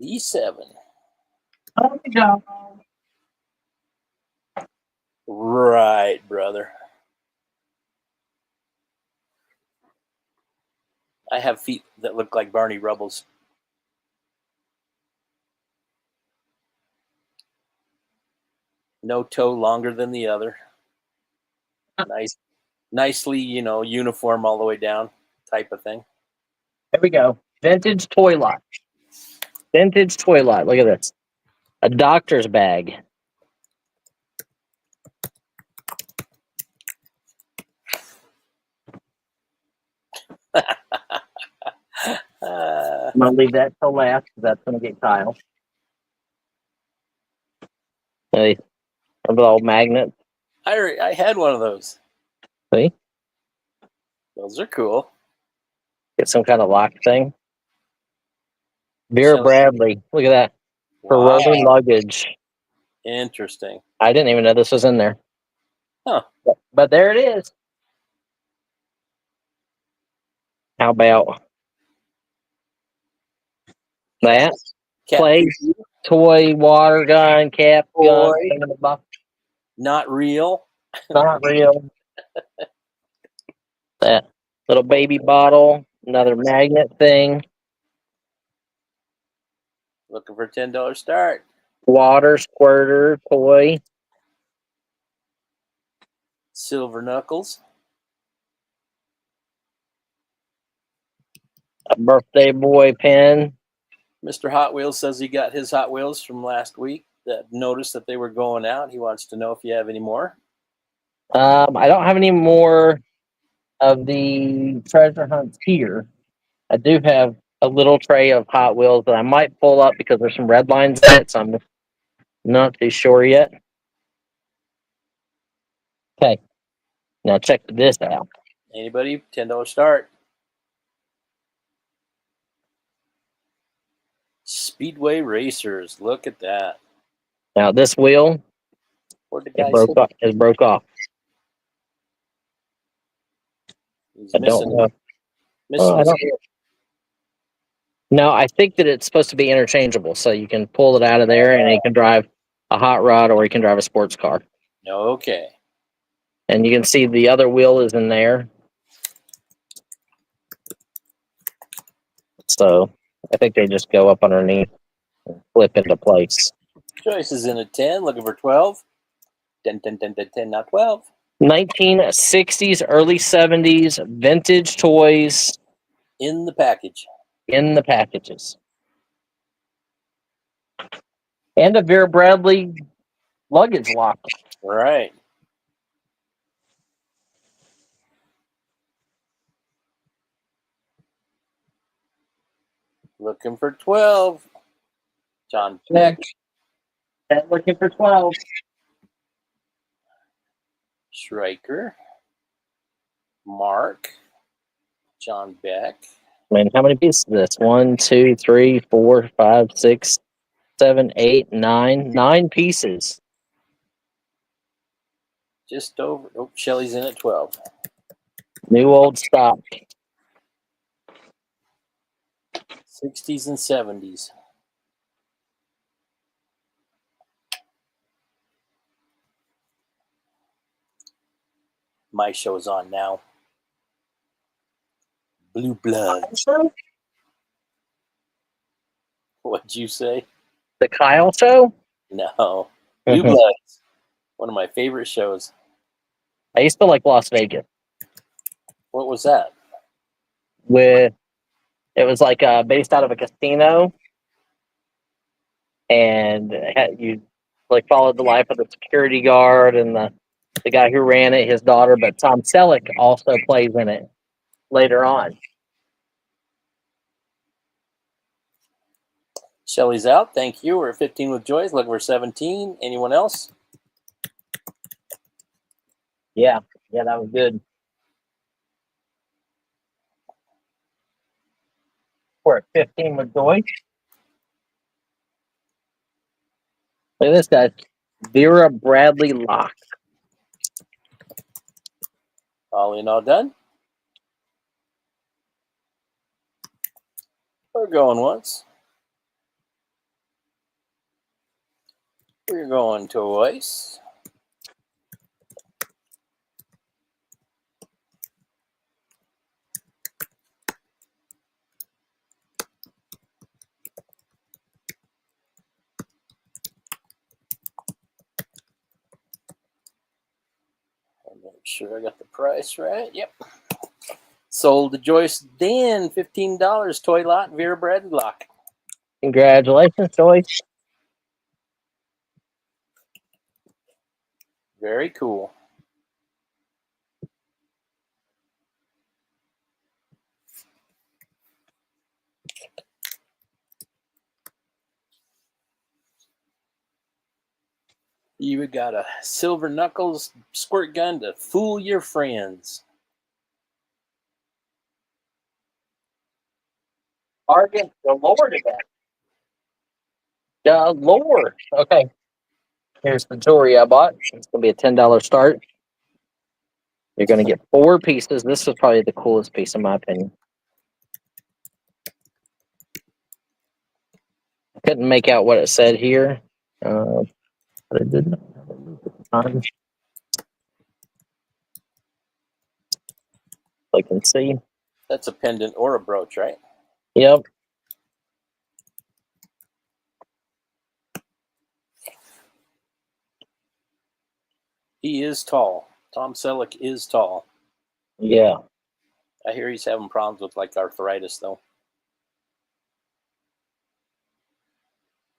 B7. Oh, no. Right, brother. I have feet that look like Barney Rubble's. No toe longer than the other. Nicely, uniform all the way down type of thing. There we go. Vintage toy lot. Vintage toy lot. Look at this. A doctor's bag. I'm going to leave that till last because that's going to get Kyle. Hey, remember the old magnets? I had one of those. See? Those are cool. Get some kind of lock thing. Vera Bradley. Look at that. For rolling luggage. Interesting. I didn't even know this was in there. Huh. But there it is. How about that? Play, toy, water gun, cap gun. Not real. Not real. That little baby bottle. Another magnet thing. Looking for $10 start. Water squirter toy. Silver Knuckles. A birthday boy pen. Mr. Hot Wheels says he got his Hot Wheels from last week that noticed that they were going out. He wants to know if you have any more. I don't have any more of the treasure hunts here. I do have a little tray of Hot Wheels that I might pull up because there's some red lines in it, so I'm not too sure yet. Okay, now check this out. Anybody? $10 start. Speedway Racers. Look at that. Now this wheel it broke off. He's missing. No, I think that it's supposed to be interchangeable, so you can pull it out of there and you can drive a hot rod or you can drive a sports car. Okay. And you can see the other wheel is in there. So I think they just go up underneath and flip into place. Joyce is in at 10, looking for 12. 10, 10, 10, 10, 10, not 12. 1960s, early 70s vintage toys In the package. in the packages. And a Vera Bradley luggage lock. Right. Looking for 12. John Beck, Looking for 12. Schreiker, Mark, John Beck. Man, how many pieces is this? 1, 2, 3, 4, 5, 6, 7, 8, 9. 9 pieces. Just over. Oh, Shelly's in at 12. New old stock. 60s and 70s. My show's on now. Blue Bloods. What'd you say? The Kyle Show? No. Blue Mhm. Bloods. One of my favorite shows. I used to like Las Vegas. What was that? With it was like based out of a casino, and you like followed the life of the security guard and the guy who ran it, his daughter. But Tom Selleck also plays in it later on. Shelly's out. Thank you. We're at 15 with Joyce. Looking for 17. Anyone else? Yeah, that was good. We're at 15 with Joy. Look at this guy, Vera Bradley lock. All in, all done? We're going once. We're going twice. I'll make sure I got the price right. Yep. Sold to Joyce Dan, $15. Toy lot, Vera Bradley lock. Congratulations, Joy. Very cool. You got a Silver Knuckles squirt gun to fool your friends. Argan, the Lord again. The Lord. Okay. Here's the jewelry I bought. It's gonna be a $10 start. You're gonna get 4 pieces. This was probably the coolest piece in my opinion. I couldn't make out what it said here, but it didn't. I can see. That's a pendant or a brooch, right? Yep. He is tall. Tom Selleck is tall. Yeah. I hear he's having problems with like arthritis though.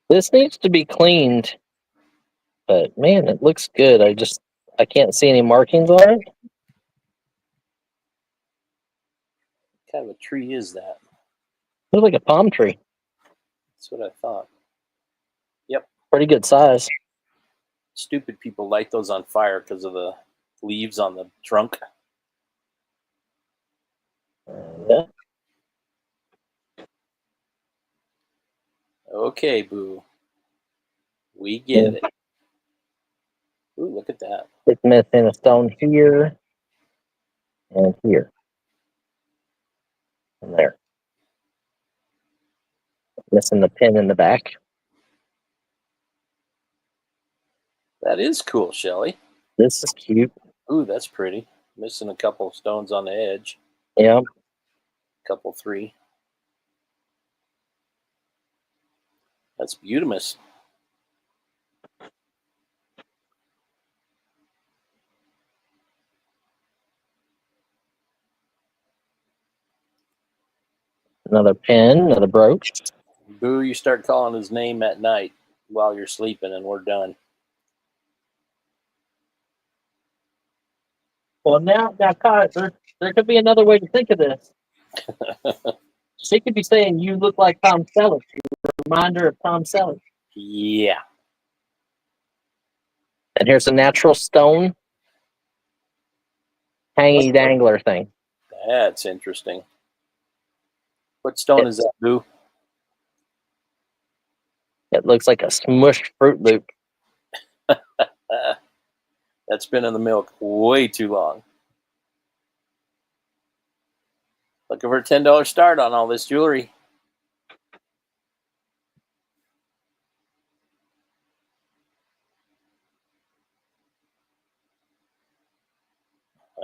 This needs to be cleaned, but man, it looks good. I can't see any markings on it. What kind of a tree is that? Looks like a palm tree. That's what I thought. Yep. Pretty good size. Stupid people light those on fire because of the leaves on the trunk. Yeah. Okay, boo. We get it. Ooh, look at that. It's missing a stone here and here and there. Missing the pin in the back. That is cool, Shelly. This is cute. Ooh, that's pretty. Missing a couple stones on the edge. Yeah. Couple 3. That's beautimous. Another pin, another brooch. Boo, you start calling his name at night while you're sleeping, and we're done. Well, now, Kyle, there could be another way to think of this. She could be saying, "You look like Tom Selleck." Reminder of Tom Selleck. Yeah. And here's a natural stone hangy dangler thing. That's interesting. What stone is that, Boo? It looks like a smushed Fruit Loop. That's been in the milk way too long. Looking for a $10 start on all this jewelry.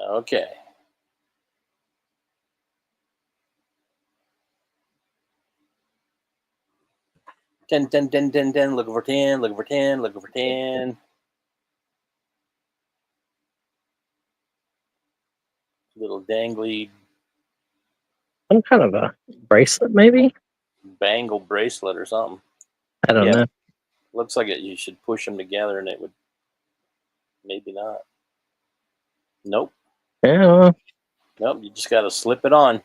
Okay. Ten, looking for 10, looking for 10, looking for 10. Little dangly Some kind of a bracelet, maybe? bangle bracelet or something. I don't know. Looks like it. You should push them together and it would. Maybe not. Nope. Yeah, Nope. You just got to slip it on.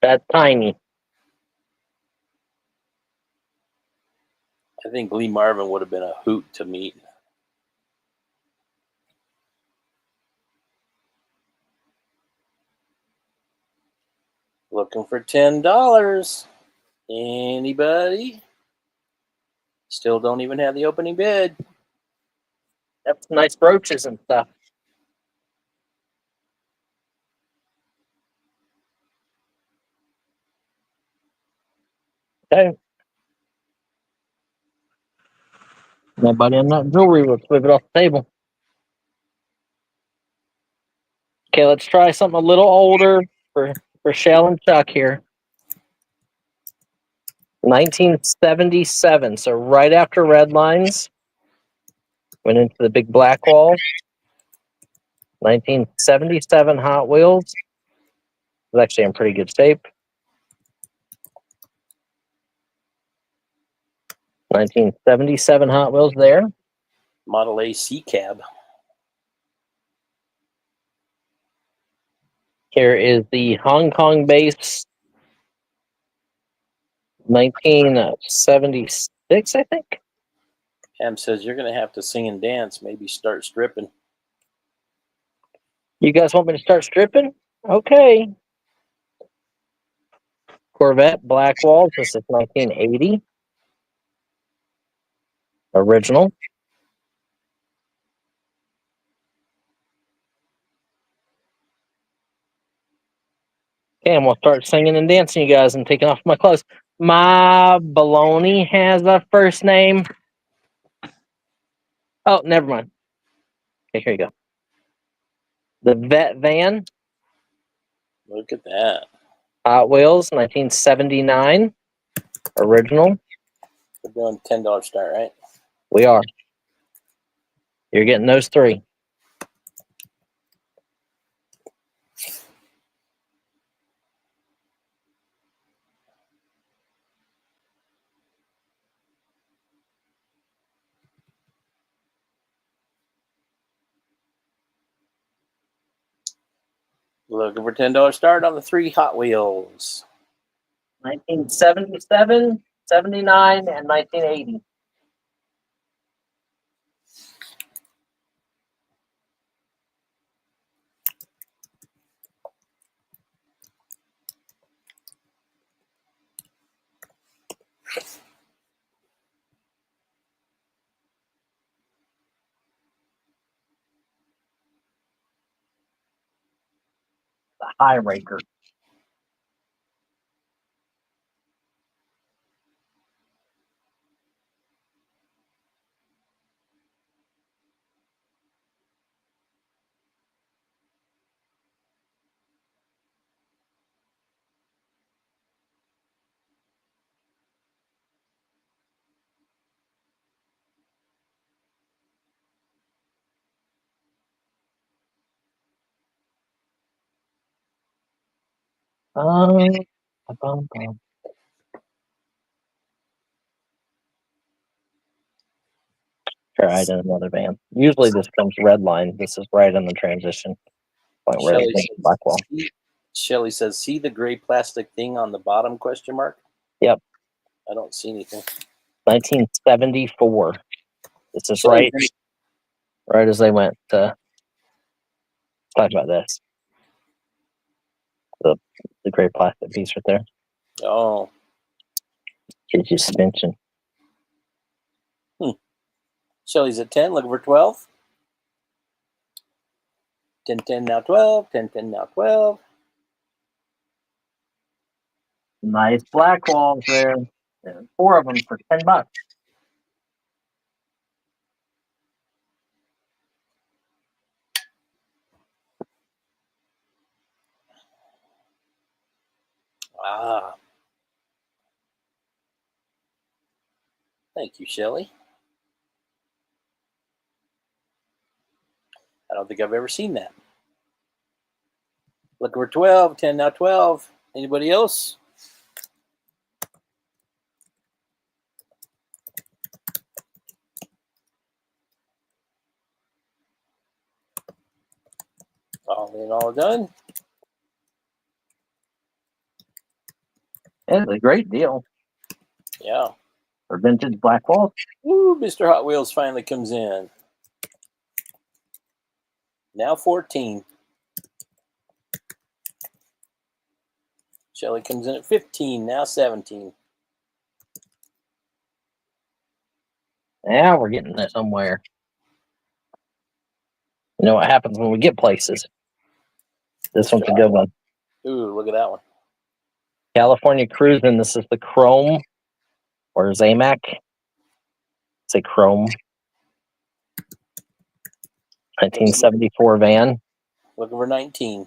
that's tiny. I think Lee Marvin would have been a hoot to meet. Looking for $10. Anybody? Still don't even have the opening bid. That's nice brooches and stuff. Okay. Nobody on that jewelry will flip it off the table. Okay, let's try something a little older for Shell and Chuck here. 1977, so right after Red Lines. Went into the big black wall. 1977 Hot Wheels. It was actually in pretty good shape. 1977 Hot Wheels there. Model A C cab. Here is the Hong Kong base. 1976, I think. Pam says you're going to have to sing and dance. Maybe start stripping. You guys want me to start stripping? Okay. Corvette black walls. This is 1980. Original. Okay, and we'll start singing and dancing, you guys, and taking off my clothes. My baloney has a first name. Oh, never mind. Okay, here you go. The Vet Van. Look at that. Hot Wheels, 1979. Original. We're doing $10 start, right? We are. You're getting those three. Looking for $10 start on the 3 Hot Wheels. 1977, 79, and 1980. The High Raker. Ba-bum-bum. Tried in another van. Usually this comes red line. This is right in the transition point where Shelly it's Blackwall. Shelly says, "See the gray plastic thing on the bottom?" Question mark. Yep. I don't see anything. 1974. This is Shelly, right as they went to talk about this. The gray plastic piece right there. Oh, Gives you suspension. Shelly's at 10. Looking for 12. 10, 10, now 12. 10, 10, now 12. Nice black walls there. 4 of them for $10. Ah. Thank you, Shelly. I don't think I've ever seen that. Looking for 12. 10, now 12. Anybody else? All in, all done. It's a great deal Yeah. for vintage black walls. Woo, Mr. Hot Wheels finally comes in. Now 14. Shelly comes in at 15. Now 17. Yeah, we're getting there somewhere. You know what happens when we get places? This one's a good one. Ooh, look at that one. California Cruising. This is the Chrome or Zamac. It's a Chrome 1974 van. Looking for 19.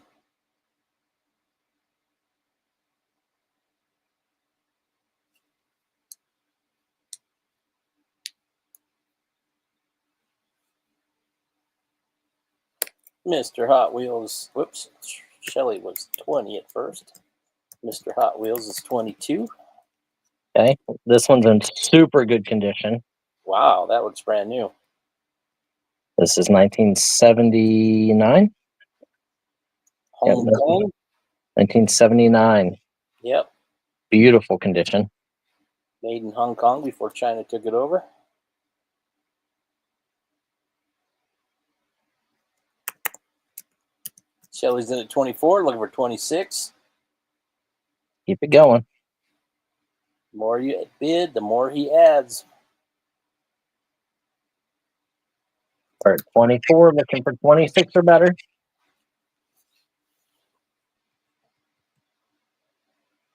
Mr. Hot Wheels. Whoops. Shelly was 20 at first. Mr. Hot Wheels is 22. Okay, this one's in super good condition. Wow, that looks brand new. This is 1979. Hong Kong. 1979. Yep. Beautiful condition. Made in Hong Kong before China took it over. Shelly's in at 24, looking for 26. Keep it going. The more you bid, the more he adds. We're at 24, looking for 26 or better.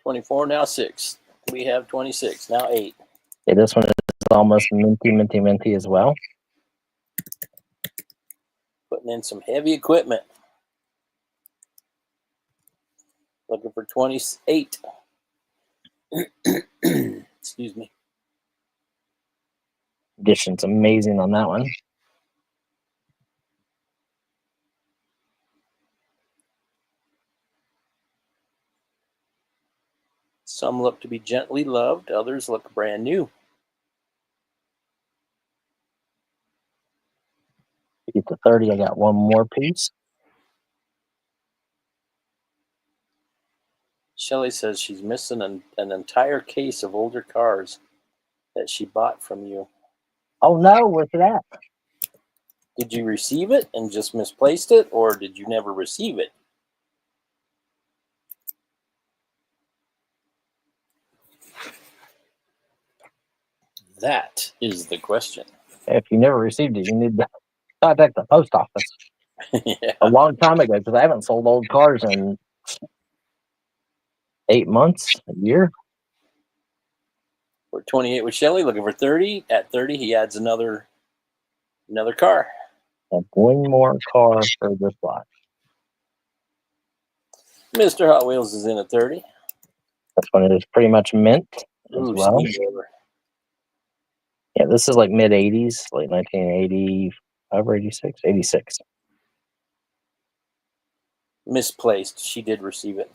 24, now 6. We have 26, now 8. Yeah, this one is almost minty as well. Putting in some heavy equipment. Looking for 28. Excuse me. Condition's amazing on that one. Some look to be gently loved, others look brand new. To get to 30, I got one more piece. Shelly says she's missing an entire case of older cars that she bought from you. Oh no, where's it at? Did you receive it and just misplaced it, or did you never receive it? That is the question. If you never received it, you need to contact the post office. Yeah. A long time ago, because I haven't sold old cars in 8 months, a year. We're 28 with Shelly, looking for 30. At 30, he adds another car. And one more car for this lot. Mr. Hot Wheels is in at 30. This one is pretty much mint as Ooh, well. Steamroller. Yeah, this is like mid 80s, late 1985 or 86, 86. Misplaced. She did receive it.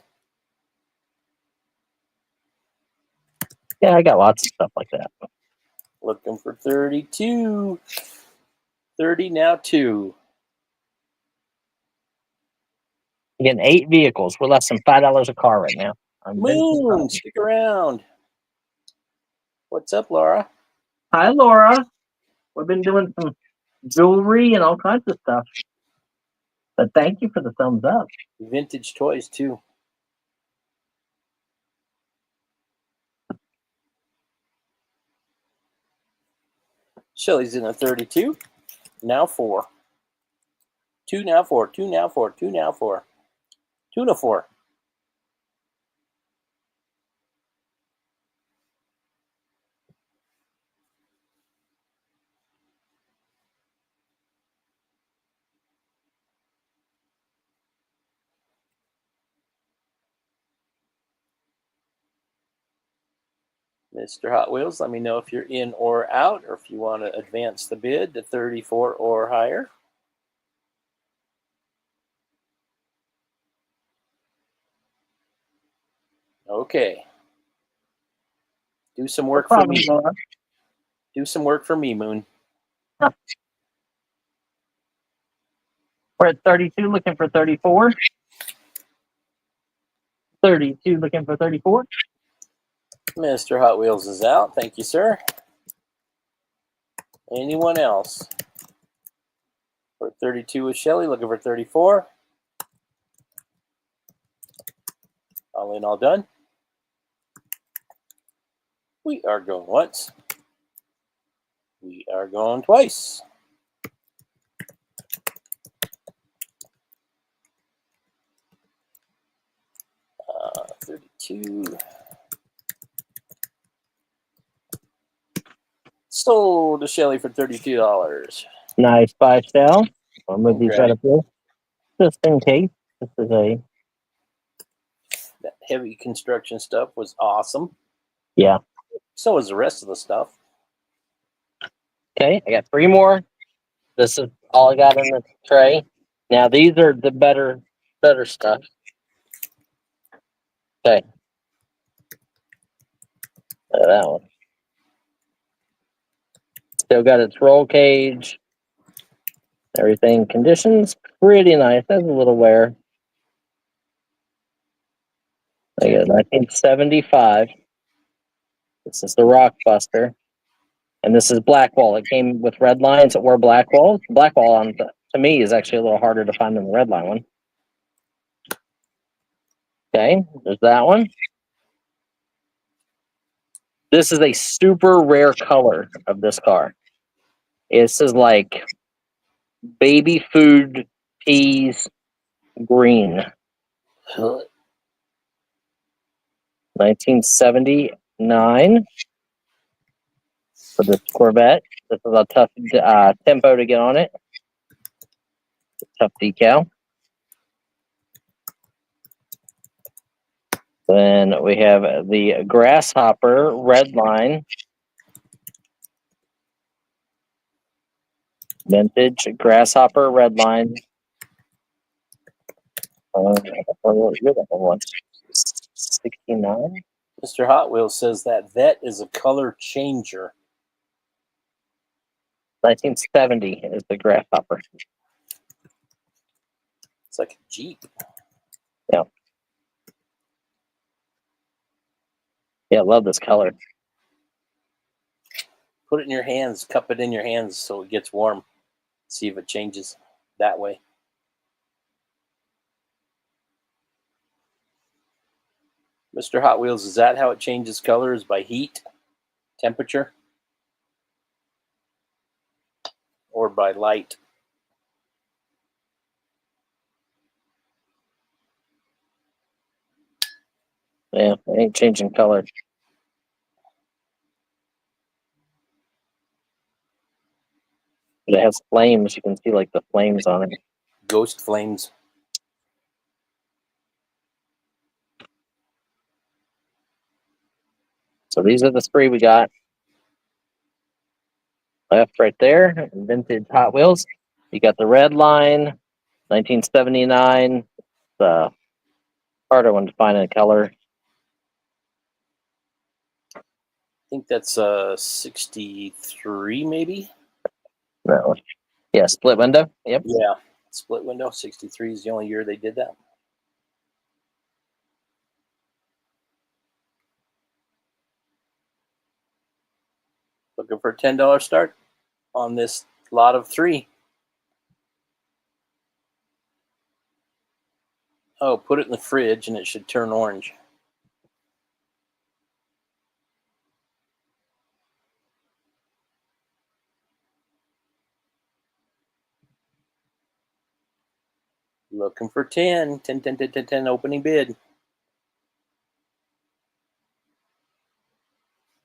Yeah, I got lots of stuff like that. Looking for 32. 30 now 2. Again, 8 vehicles. We're less than $5 a car right now. Moon, stick around. What's up, Laura? Hi, Laura. We've been doing some jewelry and all kinds of stuff. But thank you for the thumbs up. Vintage toys, too. Shelly's in a 32. Now 4. 2 now 4. 2 now 4. 2 now 4. 2 to 4. Mr. Hot Wheels, let me know if you're in or out, or if you want to advance the bid to 34 or higher. Okay. Do some work for me. Laura. Do some work for me, Moon. We're at 32 looking for 34. 32 looking for 34. Mr. Hot Wheels is out. Thank you, sir. Anyone else? For 32 with Shelly, looking for 34. All in, all done. We are going once. We are going twice. 32. Sold to Shelly for $32. Nice buy sale. I'll move these right Okay. up here. Just in case. This is a... That heavy construction stuff was awesome. Yeah. So was the rest of the stuff. Okay, I got 3 more. This is all I got in the tray. Now these are the better stuff. Okay. That one. Still got its roll cage. Everything conditions pretty nice. Has a little wear. I got 1975. This is the Rockbuster. And this is Blackwall. It came with red lines that were Blackwall. Blackwall on to me is actually a little harder to find than the red line one. Okay, there's that one. This is a super rare color of this car. This is like baby food peas green. 1979 for this Corvette. This is a tough tempo to get on it. Tough decal. Then we have the Grasshopper red line. Vintage Grasshopper red line. One. 69. Mr. Hot Wheels says that is a color changer. 1970 is the Grasshopper. It's like a Jeep. Yeah. Yeah, I love this color. Put it in your hands, cup it in your hands so it gets warm. See if it changes that way. Mr. Hot Wheels, is that how it changes colors? By heat, temperature, or by light? Yeah, it ain't changing color. But it has flames. You can see like the flames on it. Ghost flames. So these are the 3 we got. Left right there, vintage Hot Wheels. You got the red line, 1979. The harder one to find in color. think that's 63 maybe. No. Yeah, split window. Yep. Yeah, split window. 63 is the only year they did that. Looking for a $10 start on this lot of 3. Oh, put it in the fridge and it should turn orange. Looking for 10. 10, 10, 10, 10, 10 opening bid.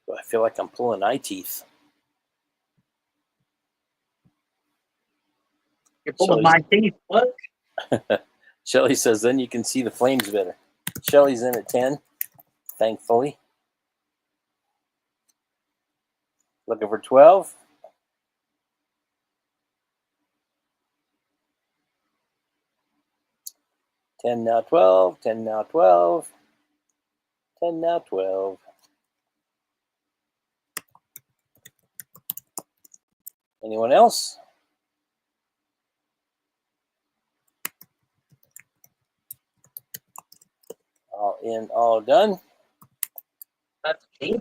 I feel like I'm pulling eye teeth. You're pulling my teeth. What? Shelly says, then you can see the flames better. Shelly's in at 10, thankfully. Looking for 12. $10 now, 12. 10 now, 12. 10 now, 12. Anyone else? All in, all done. That's me.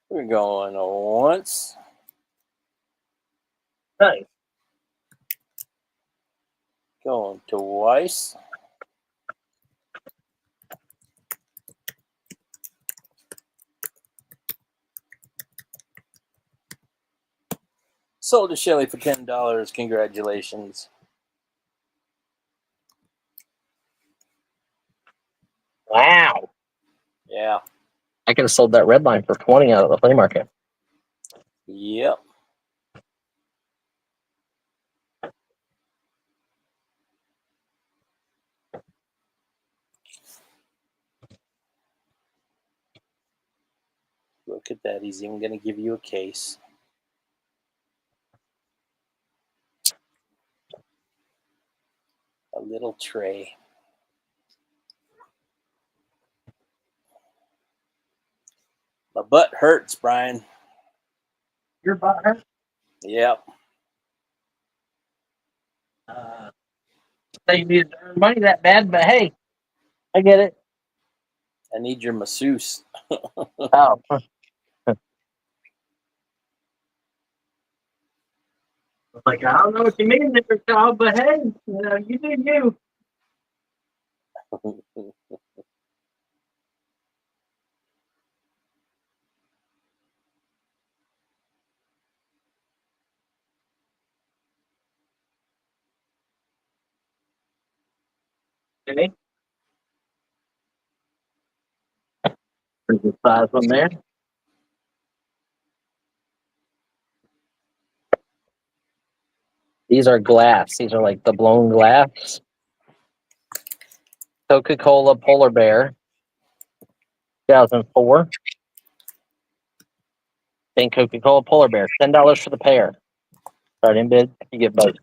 We're going once. Nice. Going twice. Sold to Shelly for $10. Congratulations. Wow. Yeah. I could have sold that red line for 20 out of the flea market. Yep. Look at that. He's even going to give you a case. A little tray. My butt hurts, Brian. Your butt hurt? Yep. They need to earn money that bad, but hey, I get it. I need your masseuse. Oh. Like, I don't know what you mean there, child, but hey, you do you. Okay. There's a size one there. These are glass. These are like the blown glass. Coca-Cola Polar Bear, 2004. Think Coca-Cola Polar Bear, $10 for the pair. Starting bid, you get both.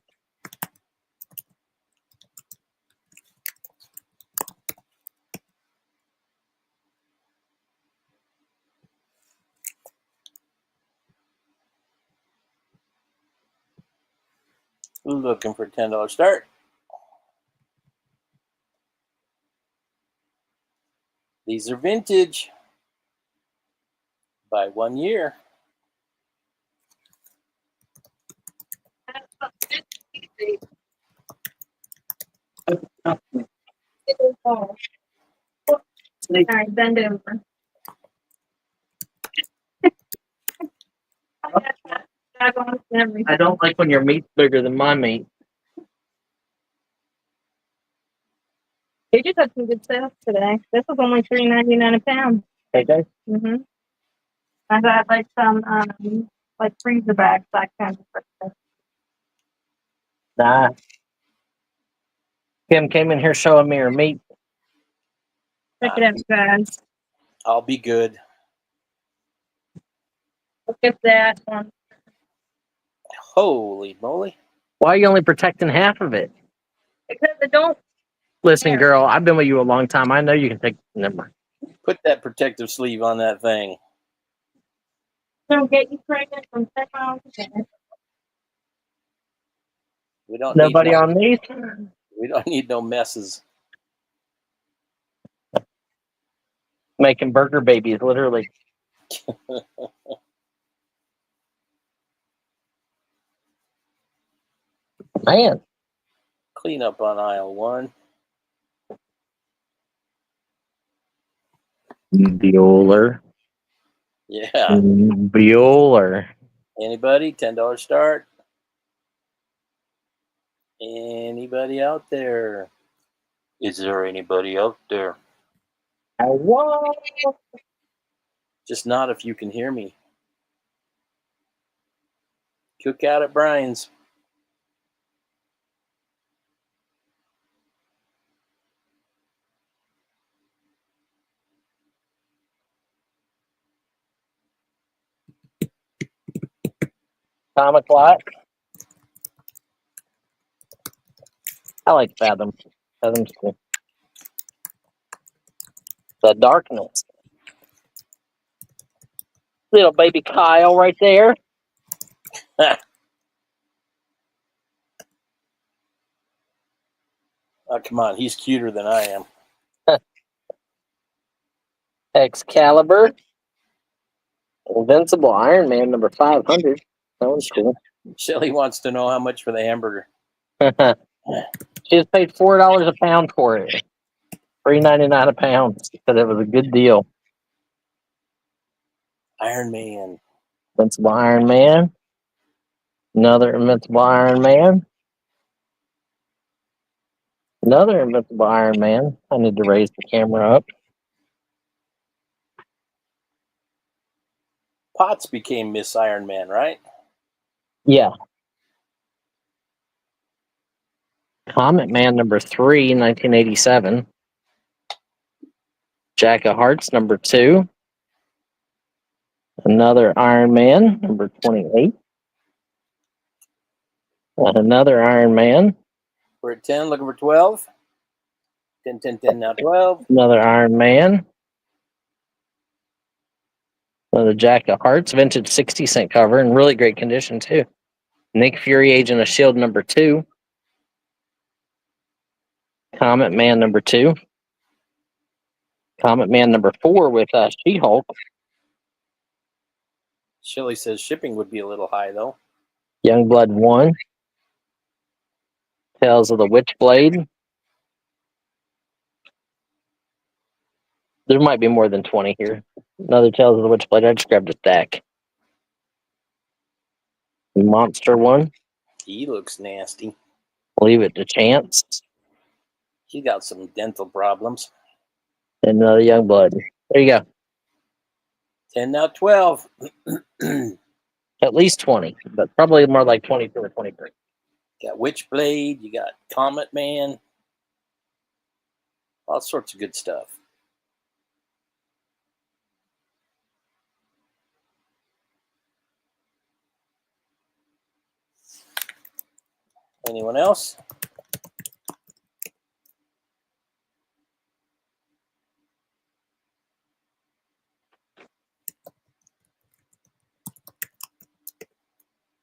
Looking for a $10 start. These are vintage by 1 year. All right, bend over. I don't like when your meat's bigger than my meat. They just had some good sales today. This was only $3.99 a pound. Okay. Mhm. I had like some like freezer bags, that kind of stuff. Nah. Kim came in here showing me her meat. Check it out, guys. I'll be good. Look at that one. Holy moly. Why are you only protecting half of it? Because they don't. Listen, There. girl, I've been with you a long time. I know you can take. Never mind. Put that protective sleeve on that thing. Don't get you pregnant from step out. We don't Nobody need no, on these? we don't need no messes. Making burger babies, literally. Man. Clean up on aisle 1. Bueller. Yeah. Bueller. Anybody? $10 start. Anybody out there? Is there anybody out there? What? Just not if you can hear me. Cook out at Brian's. Comic lot. I like Fathom. Fathom's cool. The Darkness. Little baby Kyle right there. Oh, come on. He's cuter than I am. Excalibur. Invincible Iron Man number 500. That one's cool. Shelly wants to know how much for the hamburger. She just paid $4 a pound for it. $3.99 a pound. Said it was a good deal. Iron Man. Invincible Iron Man. Another Invincible Iron Man. Another Invincible Iron Man. I need to raise the camera up. Potts became Miss Iron Man, right? Yeah. Comet Man number 3, 1987. Jack of Hearts number 2. Another Iron Man number 28. And another Iron Man. We're at 10, looking for 12. 10, 10, 10, now 12. Another Iron Man. Another Jack of Hearts, vintage 60-cent cover in really great condition too. Nick Fury, Agent of S.H.I.E.L.D. number 2. Comet Man number 2. Comet Man number 4 with She-Hulk. Shelly says shipping would be a little high, though. Youngblood 1. Tales of the Witchblade. There might be more than 20 here. Another Tales of the Witchblade. I just grabbed a stack. Monster 1. He looks nasty. Leave it to chance. He got some dental problems. And another Youngblood. There you go. 10, now 12. At least 20, but probably more like 22 or 23. Got Witchblade. You got Comet Man. All sorts of good stuff. Anyone else?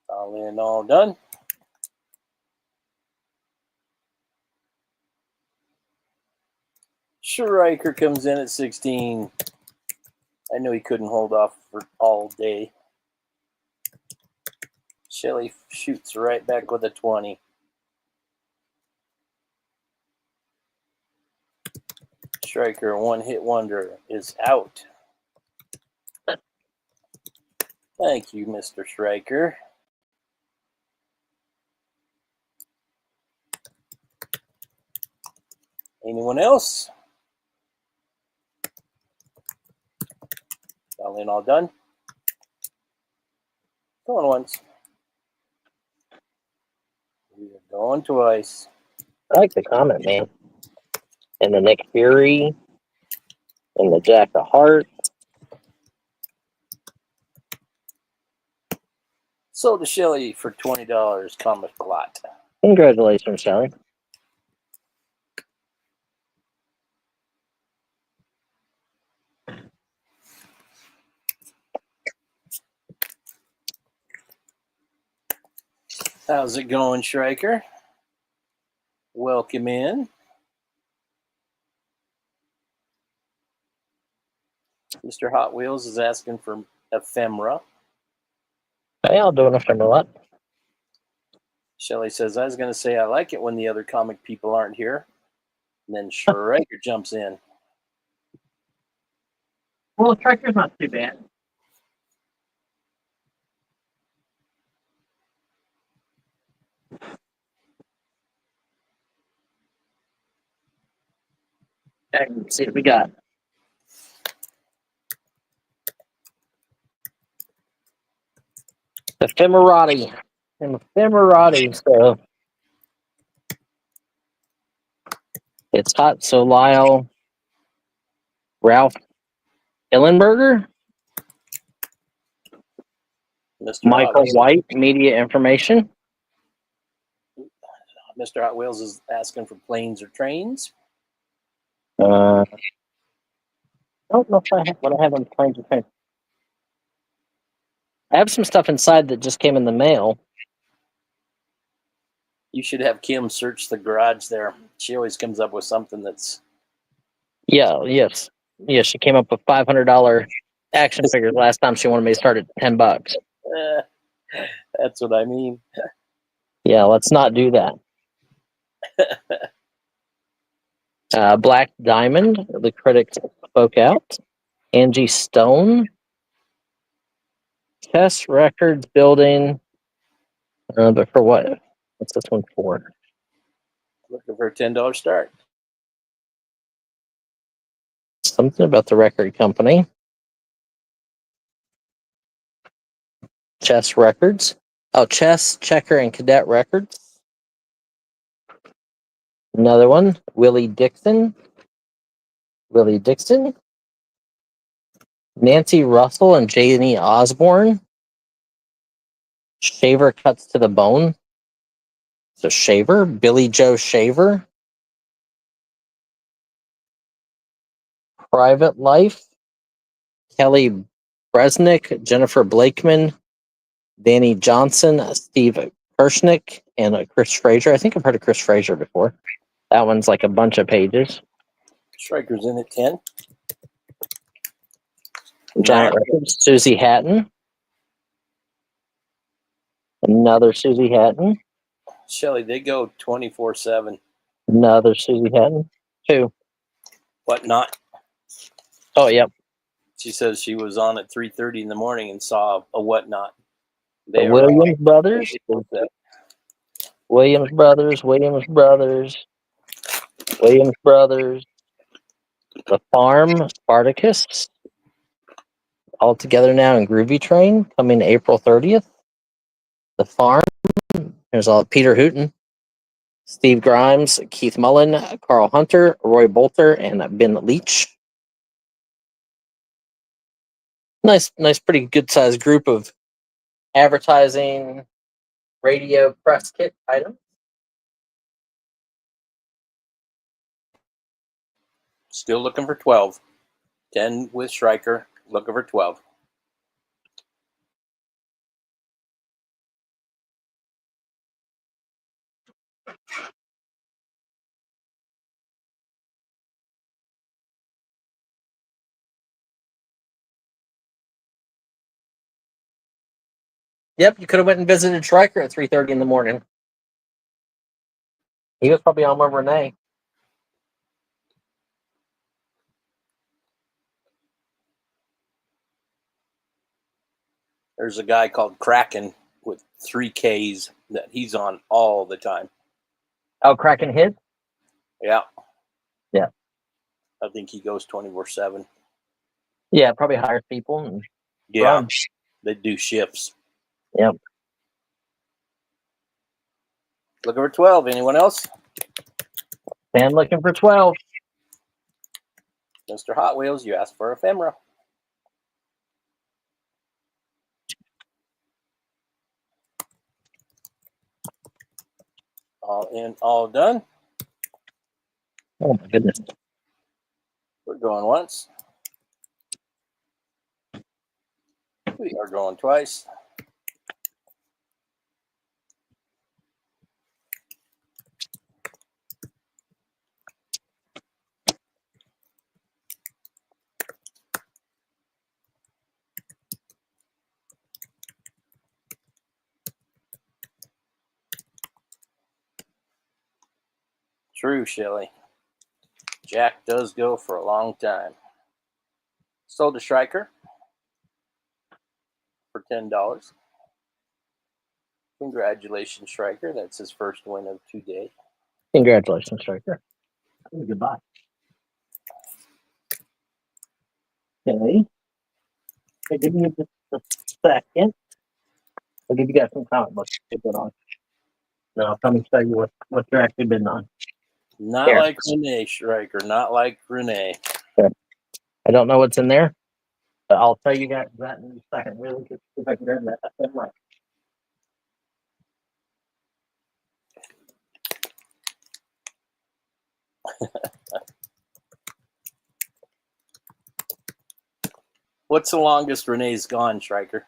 All in, all done. Schreiker comes in at 16. I knew he couldn't hold off for all day. Shelly shoots right back with a 20. Schreiker, one-hit wonder, is out. Thank you, Mr. Schreiker. Anyone else? All in, all done. Going once. We are going twice. I like the Comet Man. And the Nick Fury. And the Jack of Hearts. Sold to Shelly for $20, comic lot. Congratulations, Shelly. How's it going, Schreiker? Welcome in. Mr. Hot Wheels is asking for ephemera. Hey, I'll do an ephemera lot. Shelly says, I was going to say I like it when the other comic people aren't here. And then Schreiker jumps in. Well, Tractor's not too bad. Okay, let's see what we got. Ephemerati. Ephemerati. So it's hot. So Lyle, Ralph Hillenberger, Mr. Michael Hot, White, media information. Mr. Hot Wheels is asking for planes or trains. I don't know if I have what I have on planes or trains. I have some stuff inside that just came in the mail. You should have Kim search the garage there. She always comes up with something that's... Yeah, yes. Yeah, she came up with $500 action figures last time she wanted me to start at $10. That's what I mean. Yeah, let's not do that. Black Diamond, the critics spoke out. Angie Stone, Chess Records building, but for what? What's this one for? Looking for a $10 start. Something about the record company. Chess Records. Oh, Chess, Checker, and Cadet Records. Another one, Willie Dixon. Willie Dixon. Nancy Russell and Janie Osborne. Shaver Cuts to the Bone. So Shaver. Billy Joe Shaver. Private Life. Kelly Bresnick, Jennifer Blakeman, Danny Johnson, Steve Kirshnick, and Chris Fraser. I think I've heard of Chris Fraser before. That one's like a bunch of pages. Striker's in at 10. Giant Records, Susie Hatton. Another Susie Hatton. Shelly, they go 24/7. Another Susie Hatton. Two. Whatnot. Oh, yep. She says she was on at 3:30 in the morning and saw a Whatnot. The Williams Brothers. Williams Brothers. Williams Brothers. Williams Brothers. The Farm, Spartacus. All together now in Groovy Train, coming April 30th. The Farm. There's all Peter Hooton, Steve Grimes, Keith Mullen, Carl Hunter, Roy Bolter, and Ben Leach. Nice, pretty good sized group of advertising, radio, press kit items. Still looking for 12. 10 with Schreiker, looking for 12. Yep, you could have went and visited Stryker at 3:30 in the morning. He was probably on with Renee. There's a guy called Kraken with 3 Ks that he's on all the time. Oh, Kraken hit? Yeah. Yeah. I think he goes 24/7. Yeah, probably hires people. And yeah. Run. They do shifts. Yep. Looking for 12. Anyone else? And looking for 12. Mr. Hot Wheels, you asked for ephemera. All in, all done. Oh, my goodness. We're going once. We are going twice. True, Shelly. Jack does go for a long time. Sold to Striker for $10. Congratulations, Striker. That's his first win of today. Congratulations, Striker. Goodbye. Okay. Hey, give me just a second. I'll give you guys some comic books to put on. Then I'll come and tell you what you're actually been on. Not Here. like Renee, Striker. Not like Renee. I don't know what's in there, but I'll tell you guys that in a second. Really, if I can grab that. That's right. What's the longest Renee's gone, Striker?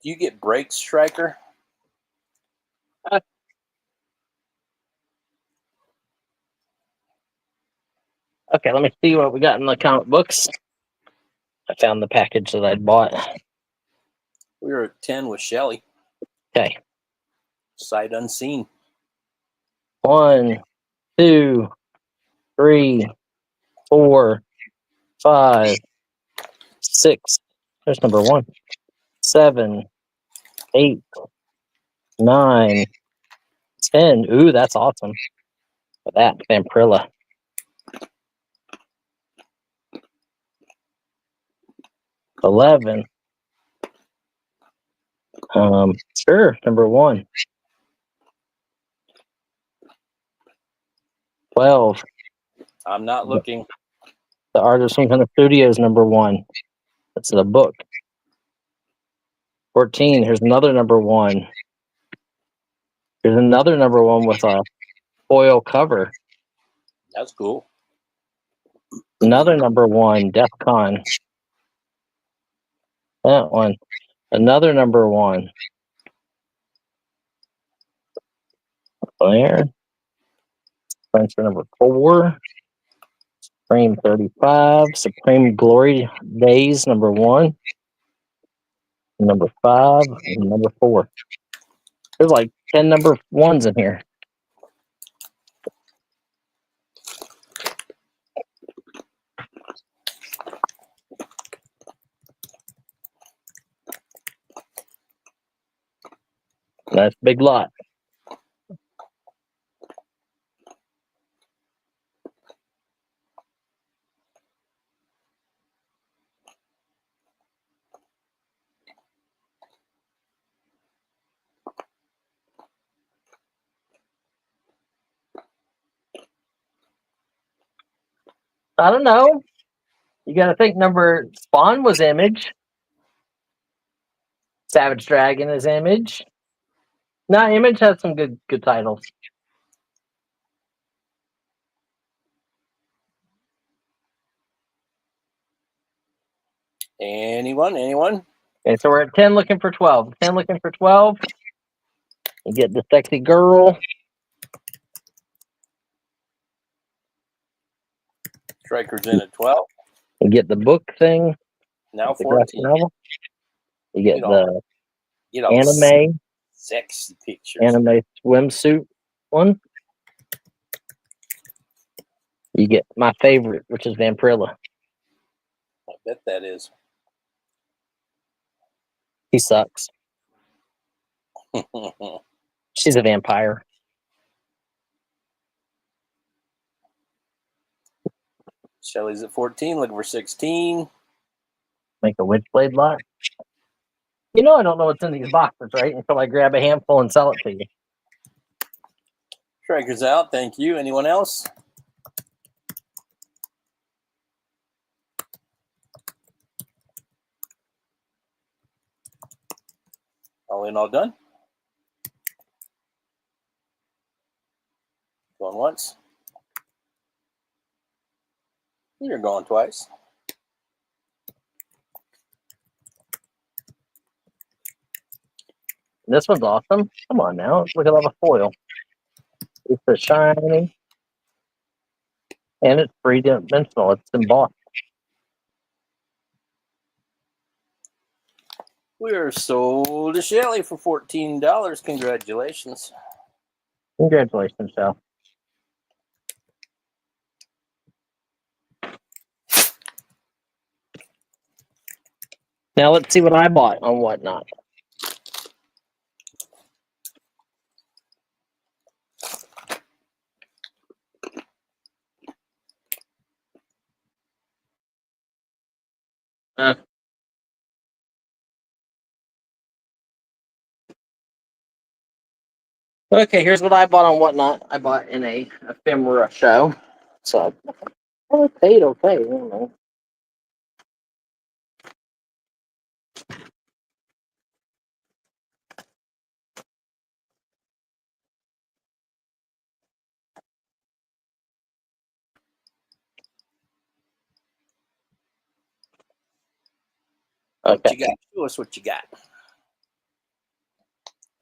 Do you get breaks, Striker? Okay, let me see what we got in the comic books. I found the package that I'd bought. We were at 10 with Shelly. Okay. Sight unseen. 1, 2, 3, 4, 5, 6. There's number 1. 7, 8, 9, 10. Ooh, that's awesome. Look at that Vampirilla. 11. Sure, number 1. 12. I'm not looking. The Artist from Kind of Studios, number 1. That's the book. 14. Here's another number 1. Here's another number 1 with a foil cover. That's cool. Another number 1, DEF CON. That one. Another number 1. There. Spencer number 4. Supreme 35. Supreme Glory Days, number 1. Number 5. And number 4. There's like 10 number 1s in here. That's a big lot. I don't know. You got to think number Spawn was Image. Savage Dragon is Image. No, Image has some good titles. Anyone? Okay, so we're at 10 looking for 12. 10 looking for 12. You get the sexy girl. Striker's in at 12. You get the book thing. Now The graphic 14. novel. You get the anime. Sexy pictures. anime swimsuit one. You get my favorite, which is Vampirilla. I bet that is. He sucks. She's a vampire. Shelly's at 14, looking for 16. Make a Witchblade lot. You know I don't know what's in these boxes, right? Until I grab a handful and sell it to you. Strikers out. Thank you. Anyone else? All in, all done. Going once. You're going twice. This one's awesome. Come on now. Look at all the foil. It's a shiny. And it's three-dimensional. It's embossed. We are sold to Shelly for $14. Congratulations. Congratulations, Sal. Now let's see what I bought on Whatnot. Okay, here's what I bought on Whatnot. I bought in a ephemera show. So I paid okay. I don't know. What Okay. you got? Show us what you got.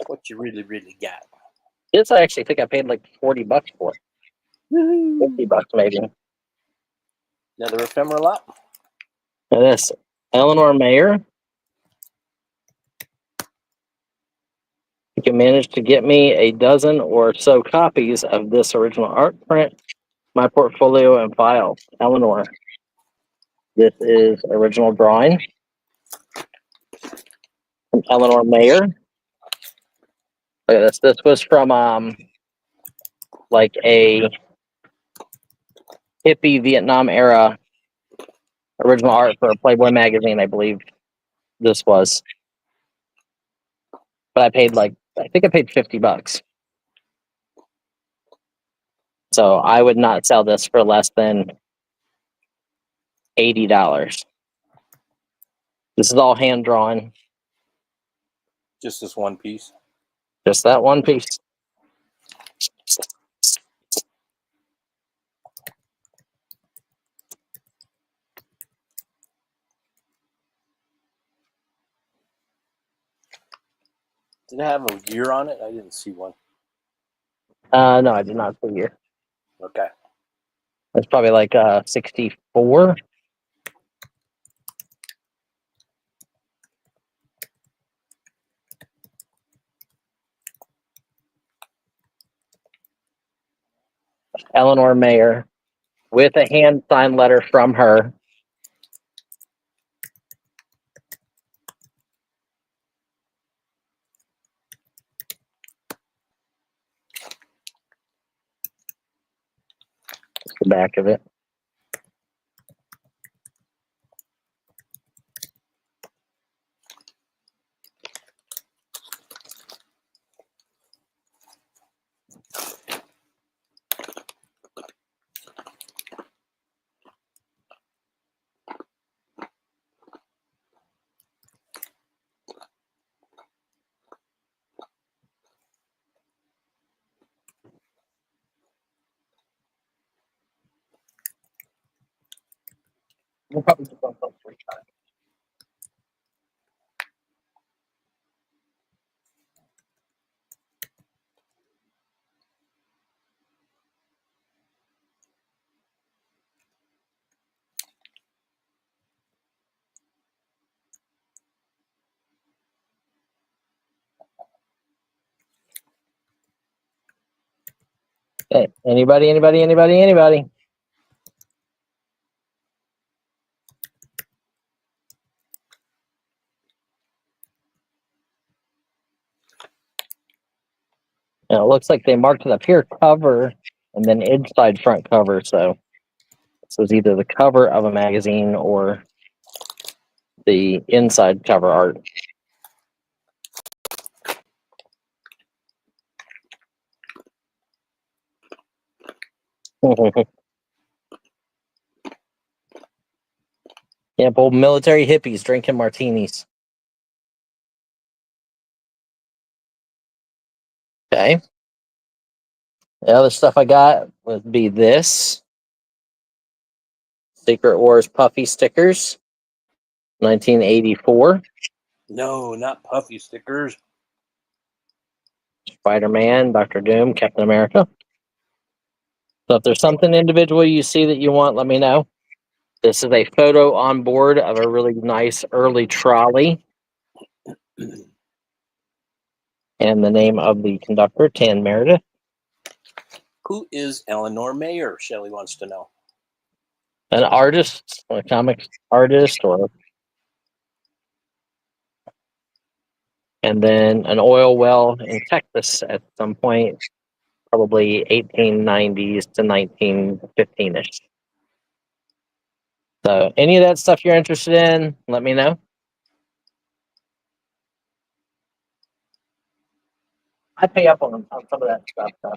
What you really, really got. This I actually think I paid like $40 for. $50 maybe. Another ephemera lot. Now this Eleanor Mayer. You can manage to get me a dozen or so copies of this original art print, my portfolio and file. Eleanor. This is original drawing from Eleanor Mayer. Look at this. This was from like a hippie Vietnam era original art for a Playboy magazine, I believe this was. But I paid I think I paid $50. So I would not sell this for less than $80. This is all hand drawn. Just this one piece. Just that one piece. Did it have a year on it? I didn't see one. No, I did not see here. Okay. It's probably like 64. Eleanor Mayer with a hand signed letter from her. The back of it. We'll probably just go 3 times. Okay. Anybody? Now, it looks like they marked it up here, cover, and then inside front cover. So this was either the cover of a magazine or the inside cover art. Yeah, old military hippies drinking martinis. Okay. The other stuff I got would be this. Secret Wars Puffy stickers. 1984. No, not puffy stickers. Spider-Man, Doctor Doom, Captain America. So if there's something individual you see that you want, let me know. This is a photo on board of a really nice early trolley. And the name of the conductor, Tan Meredith. Who is Eleanor Mayer? Shelley wants to know. An artist, a comic artist, and then an oil well in Texas at some point, probably 1890s to 1915ish. So any of that stuff you're interested in, let me know. I pay up on some of that stuff. So.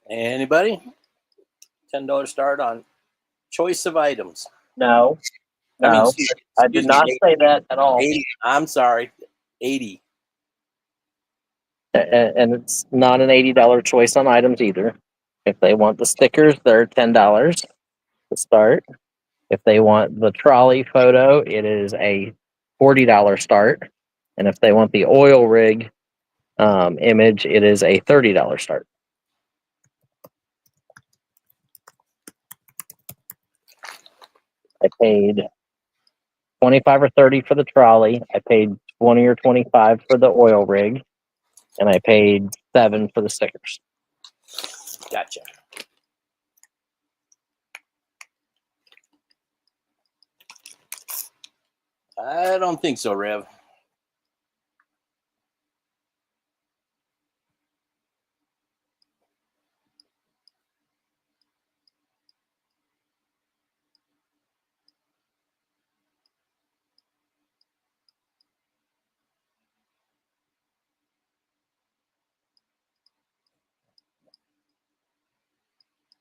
Anybody? $10 start on choice of items. No, I mean, I did not say that at all. 80. I'm sorry, 80. And it's not an $80 choice on items either. If they want the stickers, they're $10 to start. If they want the trolley photo, it is a $40 start. And if they want the oil rig image, it is a $30 start. I paid 25 or 30 for the trolley. I paid 20 or 25 for the oil rig, and I paid 7 for the stickers. Gotcha. I don't think so, Rev.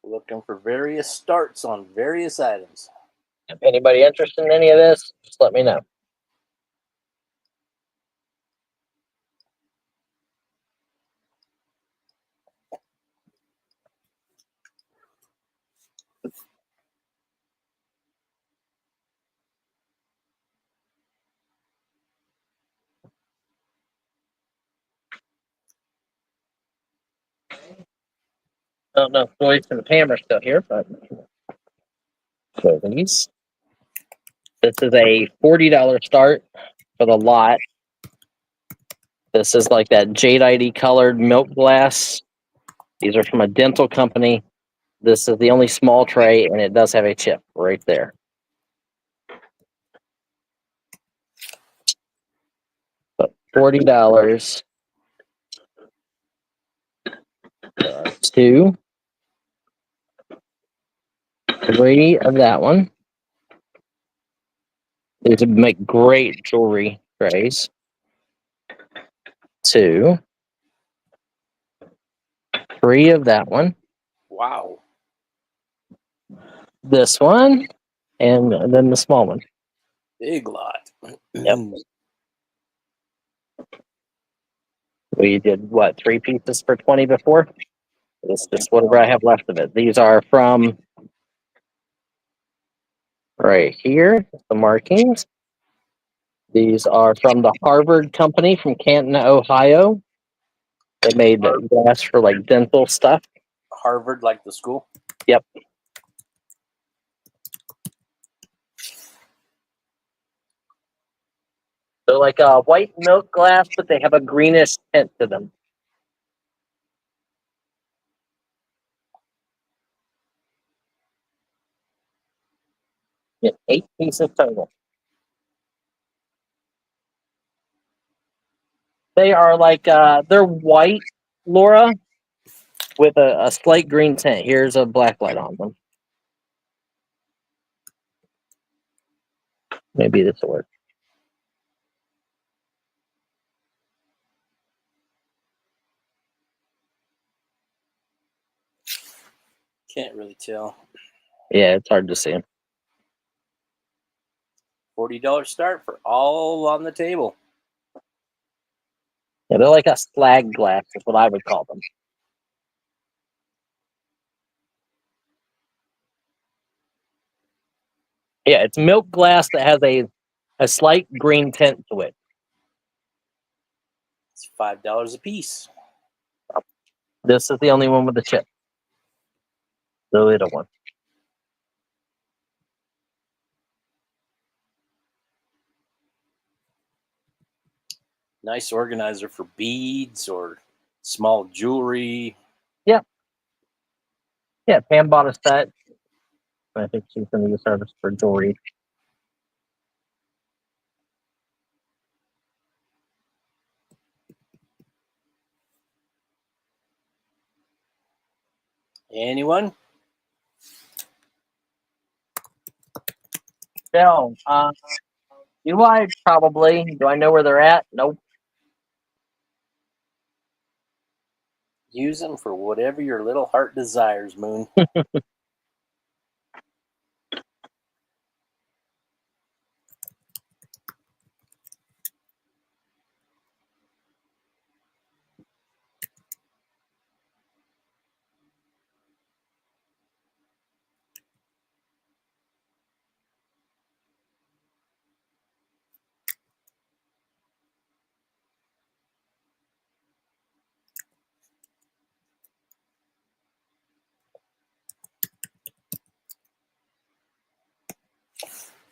Looking for various starts on various items. If anybody interested in any of this, just let me know. I don't know if Joyce and Pam are still here, but so these. This is a $40 start for the lot. This is like that jadeite colored milk glass. These are from a dental company. This is the only small tray, and it does have a chip right there. But $40. 2, 3 of that one. These would make great jewelry trays. 2, 3 of that one. Wow. This one, and then the small one. Big lot. Yep. We did what, 3 pieces for 20 before? It's just whatever I have left of it. These are from right here, the markings. These are from the Harvard company from Canton, Ohio. They made glass for like dental stuff. Harvard, like the school? Yep. They're like a white milk glass, but they have a greenish tint to them. Yeah, 8 pieces total. They are like, they're white, Laura, with a slight green tint. Here's a black light on them. Maybe this will work. Can't really tell. Yeah, it's hard to see them. $40 start for all on the table. Yeah, they're like a slag glass, is what I would call them. Yeah, it's milk glass that has a slight green tint to it. It's $5 a piece. This is the only one with the chip. The little one. Nice organizer for beads or small jewelry. Yeah, Pam bought a set. I think she's going to use service for jewelry. Anyone? No, do I probably? Do I know where they're at? Nope. Use them for whatever your little heart desires, Moon.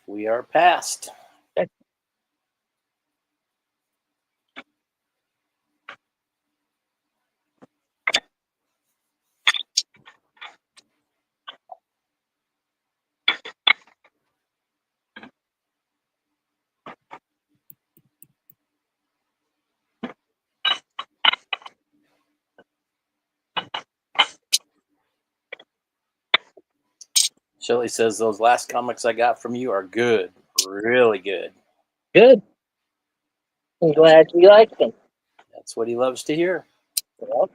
We are past. Okay. Shelly says those last comics I got from you are good. Really good. Good. I'm glad you liked them. That's what he loves to hear. Yep.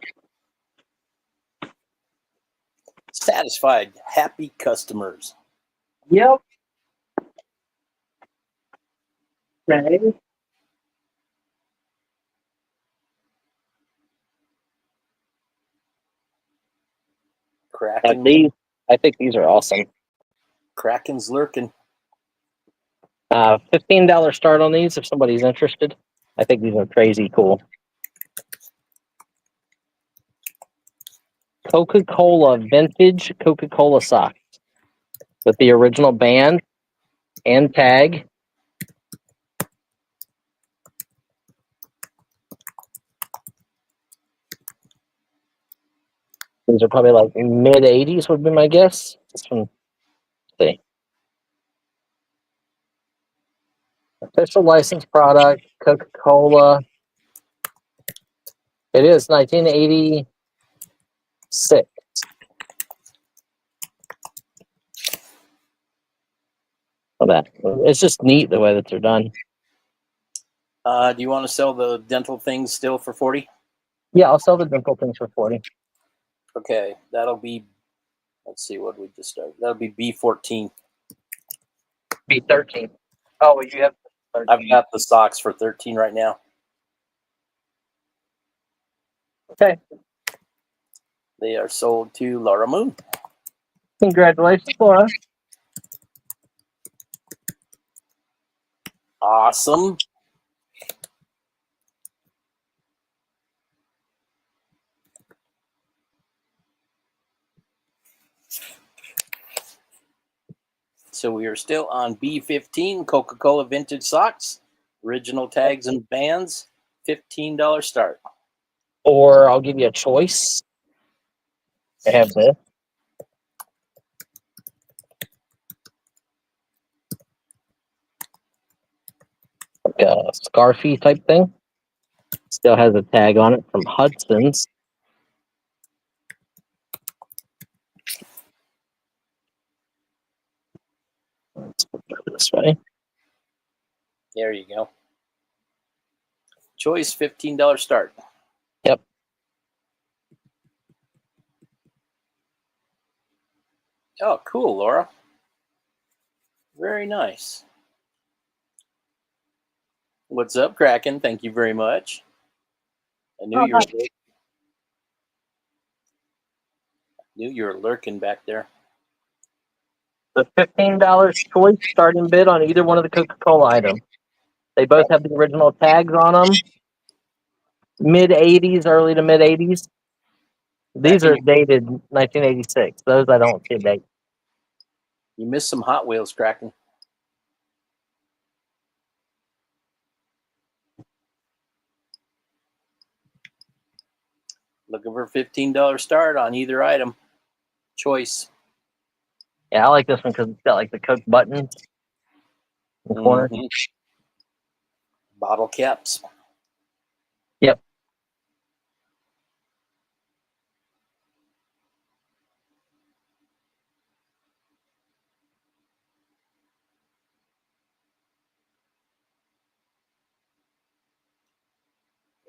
Satisfied, happy customers. Yep. Okay. Kraken. I think these are awesome. Kraken's lurking. $15 start on these if somebody's interested. I think these are crazy cool. Coca-Cola vintage Coca-Cola socks with the original band and tag. These are probably like mid 80s would be my guess. This one, let's see. Official licensed product, Coca-Cola. It is 1986. Oh, that. It's just neat the way that they're done. Do you want to sell the dental things still for 40? Yeah, I'll sell the dental things for 40. Okay, that'll be, let's see what we just started. That'll be B14. Be 13. Oh, well, you have 13. I've got the socks for 13 right now. Okay. They are sold to Laura Moon. Congratulations, Laura. Awesome. So we are still on B15, Coca-Cola vintage socks, original tags and bands, $15 start. Or I'll give you a choice. I have this. Like a scarfy type thing. Still has a tag on it from Hudson's. Let's put it this way. There you go. Choice, $15 start. Yep. Oh, cool, Laura. Very nice. What's up, Kraken? Thank you very much. I knew you were lurking back there. The $15 choice starting bid on either one of the Coca-Cola items. They both have the original tags on them. Mid 80s, early to mid 80s. These are dated 1986. Those I don't see date. You missed some Hot Wheels, Kraken. Looking for $15 start on either item. Choice. Yeah, I like this one because it's got like the Coke button in the corner. Bottle caps. Yep.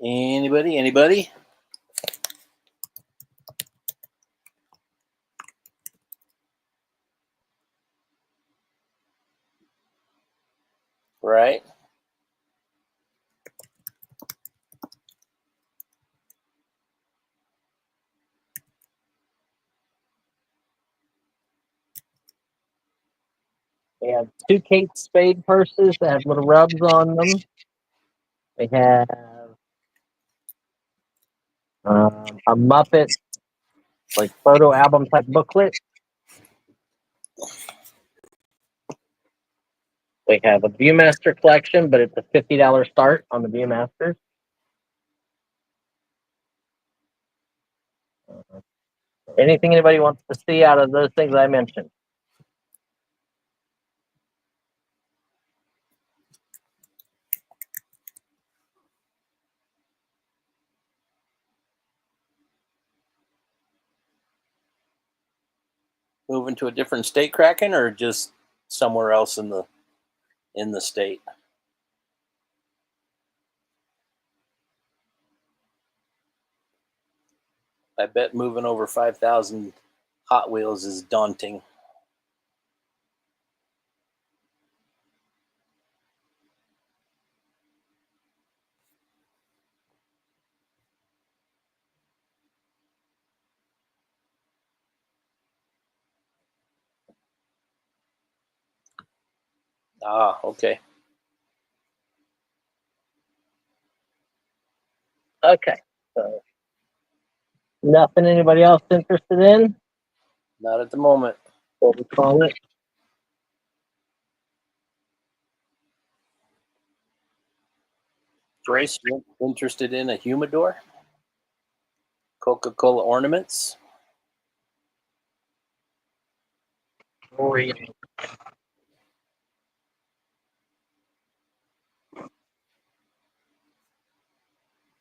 Anybody? Right. We have two Kate Spade purses that have little rubs on them. We have a Muppet like photo album type booklet. We have a Viewmaster collection, but it's a $50 start on the Viewmasters. Anything anybody wants to see out of those things I mentioned? Moving to a different state, Kraken, or just somewhere else in the state? I bet moving over 5,000 Hot Wheels is daunting. Ah, okay. Okay. So nothing anybody else interested in? Not at the moment. What we call it? Grace, you interested in a humidor? Coca-Cola ornaments?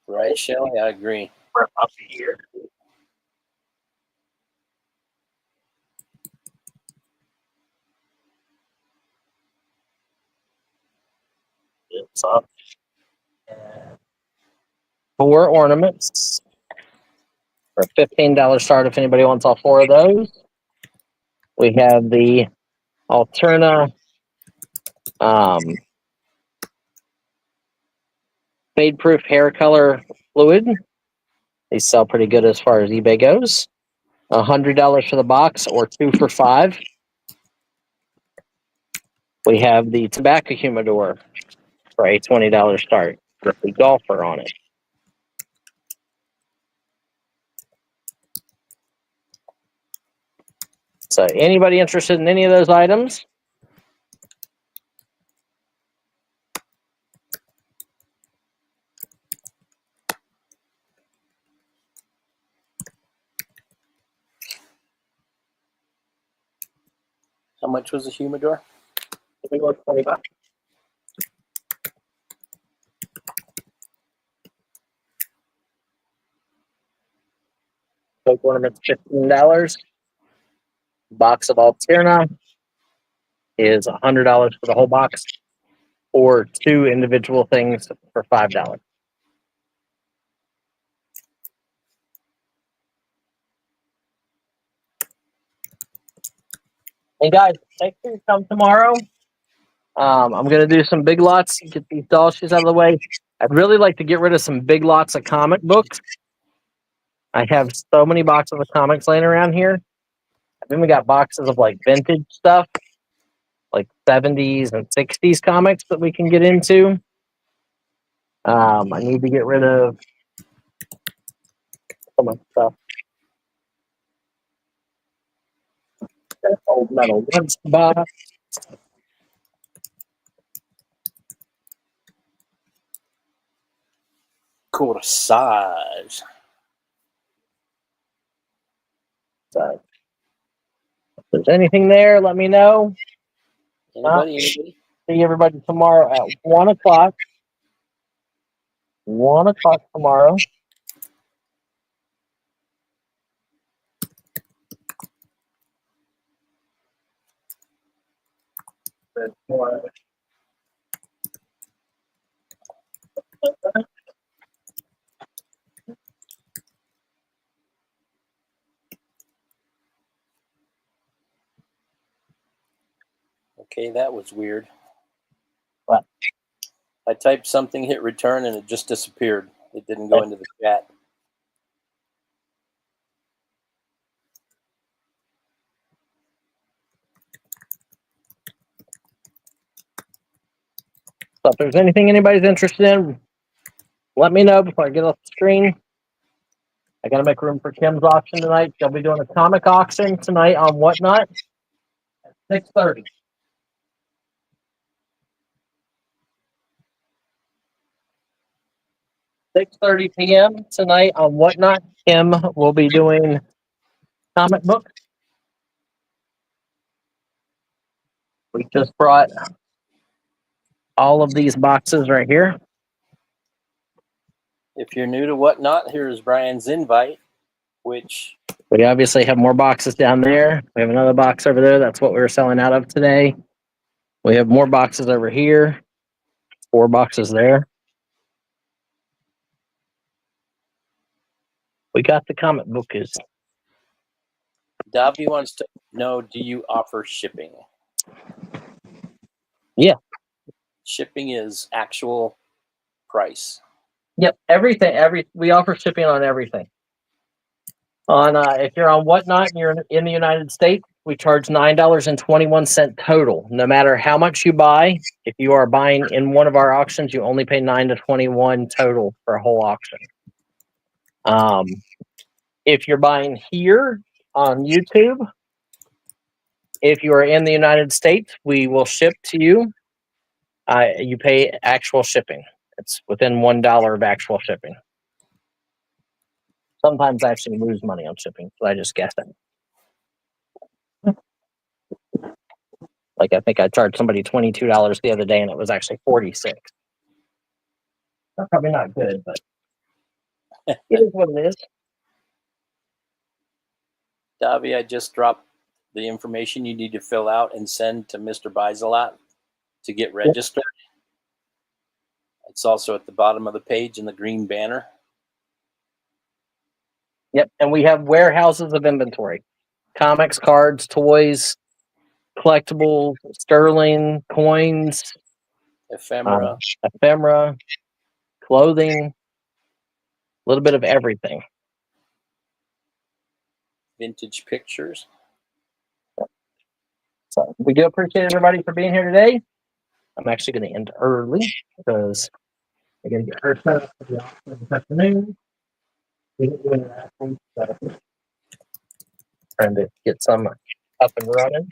Right, Shelly? I agree. We're up here. It's up. 4 ornaments for a $15 start if anybody wants all 4 of those. We have the Alterna fade proof hair color fluid. These sell pretty good as far as eBay goes. $100 for the box or 2 for $5. We have the tobacco humidor for a $20 start with the golfer on it. So anybody interested in any of those items? How much was the humidor? I think it was $20. Coke ornaments $15. Box of Alterna is $100 for the whole box, or 2 individual things for $5. And guys, make sure you come tomorrow. I'm gonna do some big lots, get these doll shoes out of the way. I'd really like to get rid of some big lots of comic books. I have so many boxes of comics laying around here. I've even got boxes of like vintage stuff, like 70s and 60s comics that we can get into. I need to get rid of so much stuff. That old metal lunch box. Corsage. So, if there's anything there, let me know. Anybody? See everybody tomorrow at 1 o'clock. 1 o'clock tomorrow. Okay, that was weird. What? I typed something, hit return, and it just disappeared. It didn't go into the chat. So if there's anything anybody's interested in, let me know before I get off the screen. I got to make room for Kim's auction tonight. She'll be doing a comic auction tonight on Whatnot at 6:30. 6:30 p.m. tonight on Whatnot. Kim will be doing comic book. We just brought all of these boxes right here. If you're new to Whatnot, here's Brian's invite, which We obviously have more boxes down there. We have another box over there. That's what we were selling out of today. We have more boxes over here. 4 boxes there. We got the comic bookies. Davi wants to know, do you offer shipping? Yeah. Shipping is actual price. Yep, everything. We offer shipping on everything. On if you're on Whatnot and you're in the United States, we charge $9.21 total. No matter how much you buy, if you are buying in one of our auctions, you only pay $9.21 total for a whole auction. If you're buying here on YouTube, if you are in the United States, we will ship to you. You pay actual shipping. It's within $1 of actual shipping. Sometimes I actually lose money on shipping, so I just guess it. Like I think I charged somebody $22 the other day, and it was actually $46. That's probably not good, but it is what it is. Davi, I just dropped the information you need to fill out and send to Mr. Bizelat to get registered. It's also at the bottom of the page in the green banner. Yep, and we have warehouses of inventory. Comics, cards, toys, collectibles, sterling, coins, Ephemera. ephemera, clothing, a little bit of everything. Vintage pictures. So we do appreciate everybody for being here today. I'm actually going to end early because I got to get her set up for the auction this afternoon. We didn't do anything, so trying to get some up and running.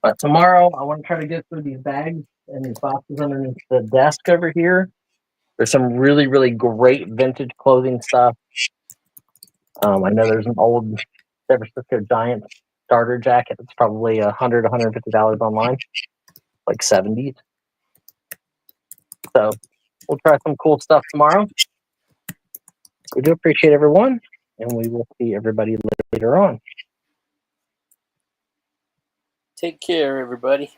But tomorrow, I want to try to get through these bags and these boxes underneath the desk over here. There's some really, really great vintage clothing stuff. I know there's an old San Francisco Giants starter jacket. It's probably $100, $150 online, like 70s. So we'll try some cool stuff tomorrow. We do appreciate everyone, and we will see everybody later on. Take care, everybody.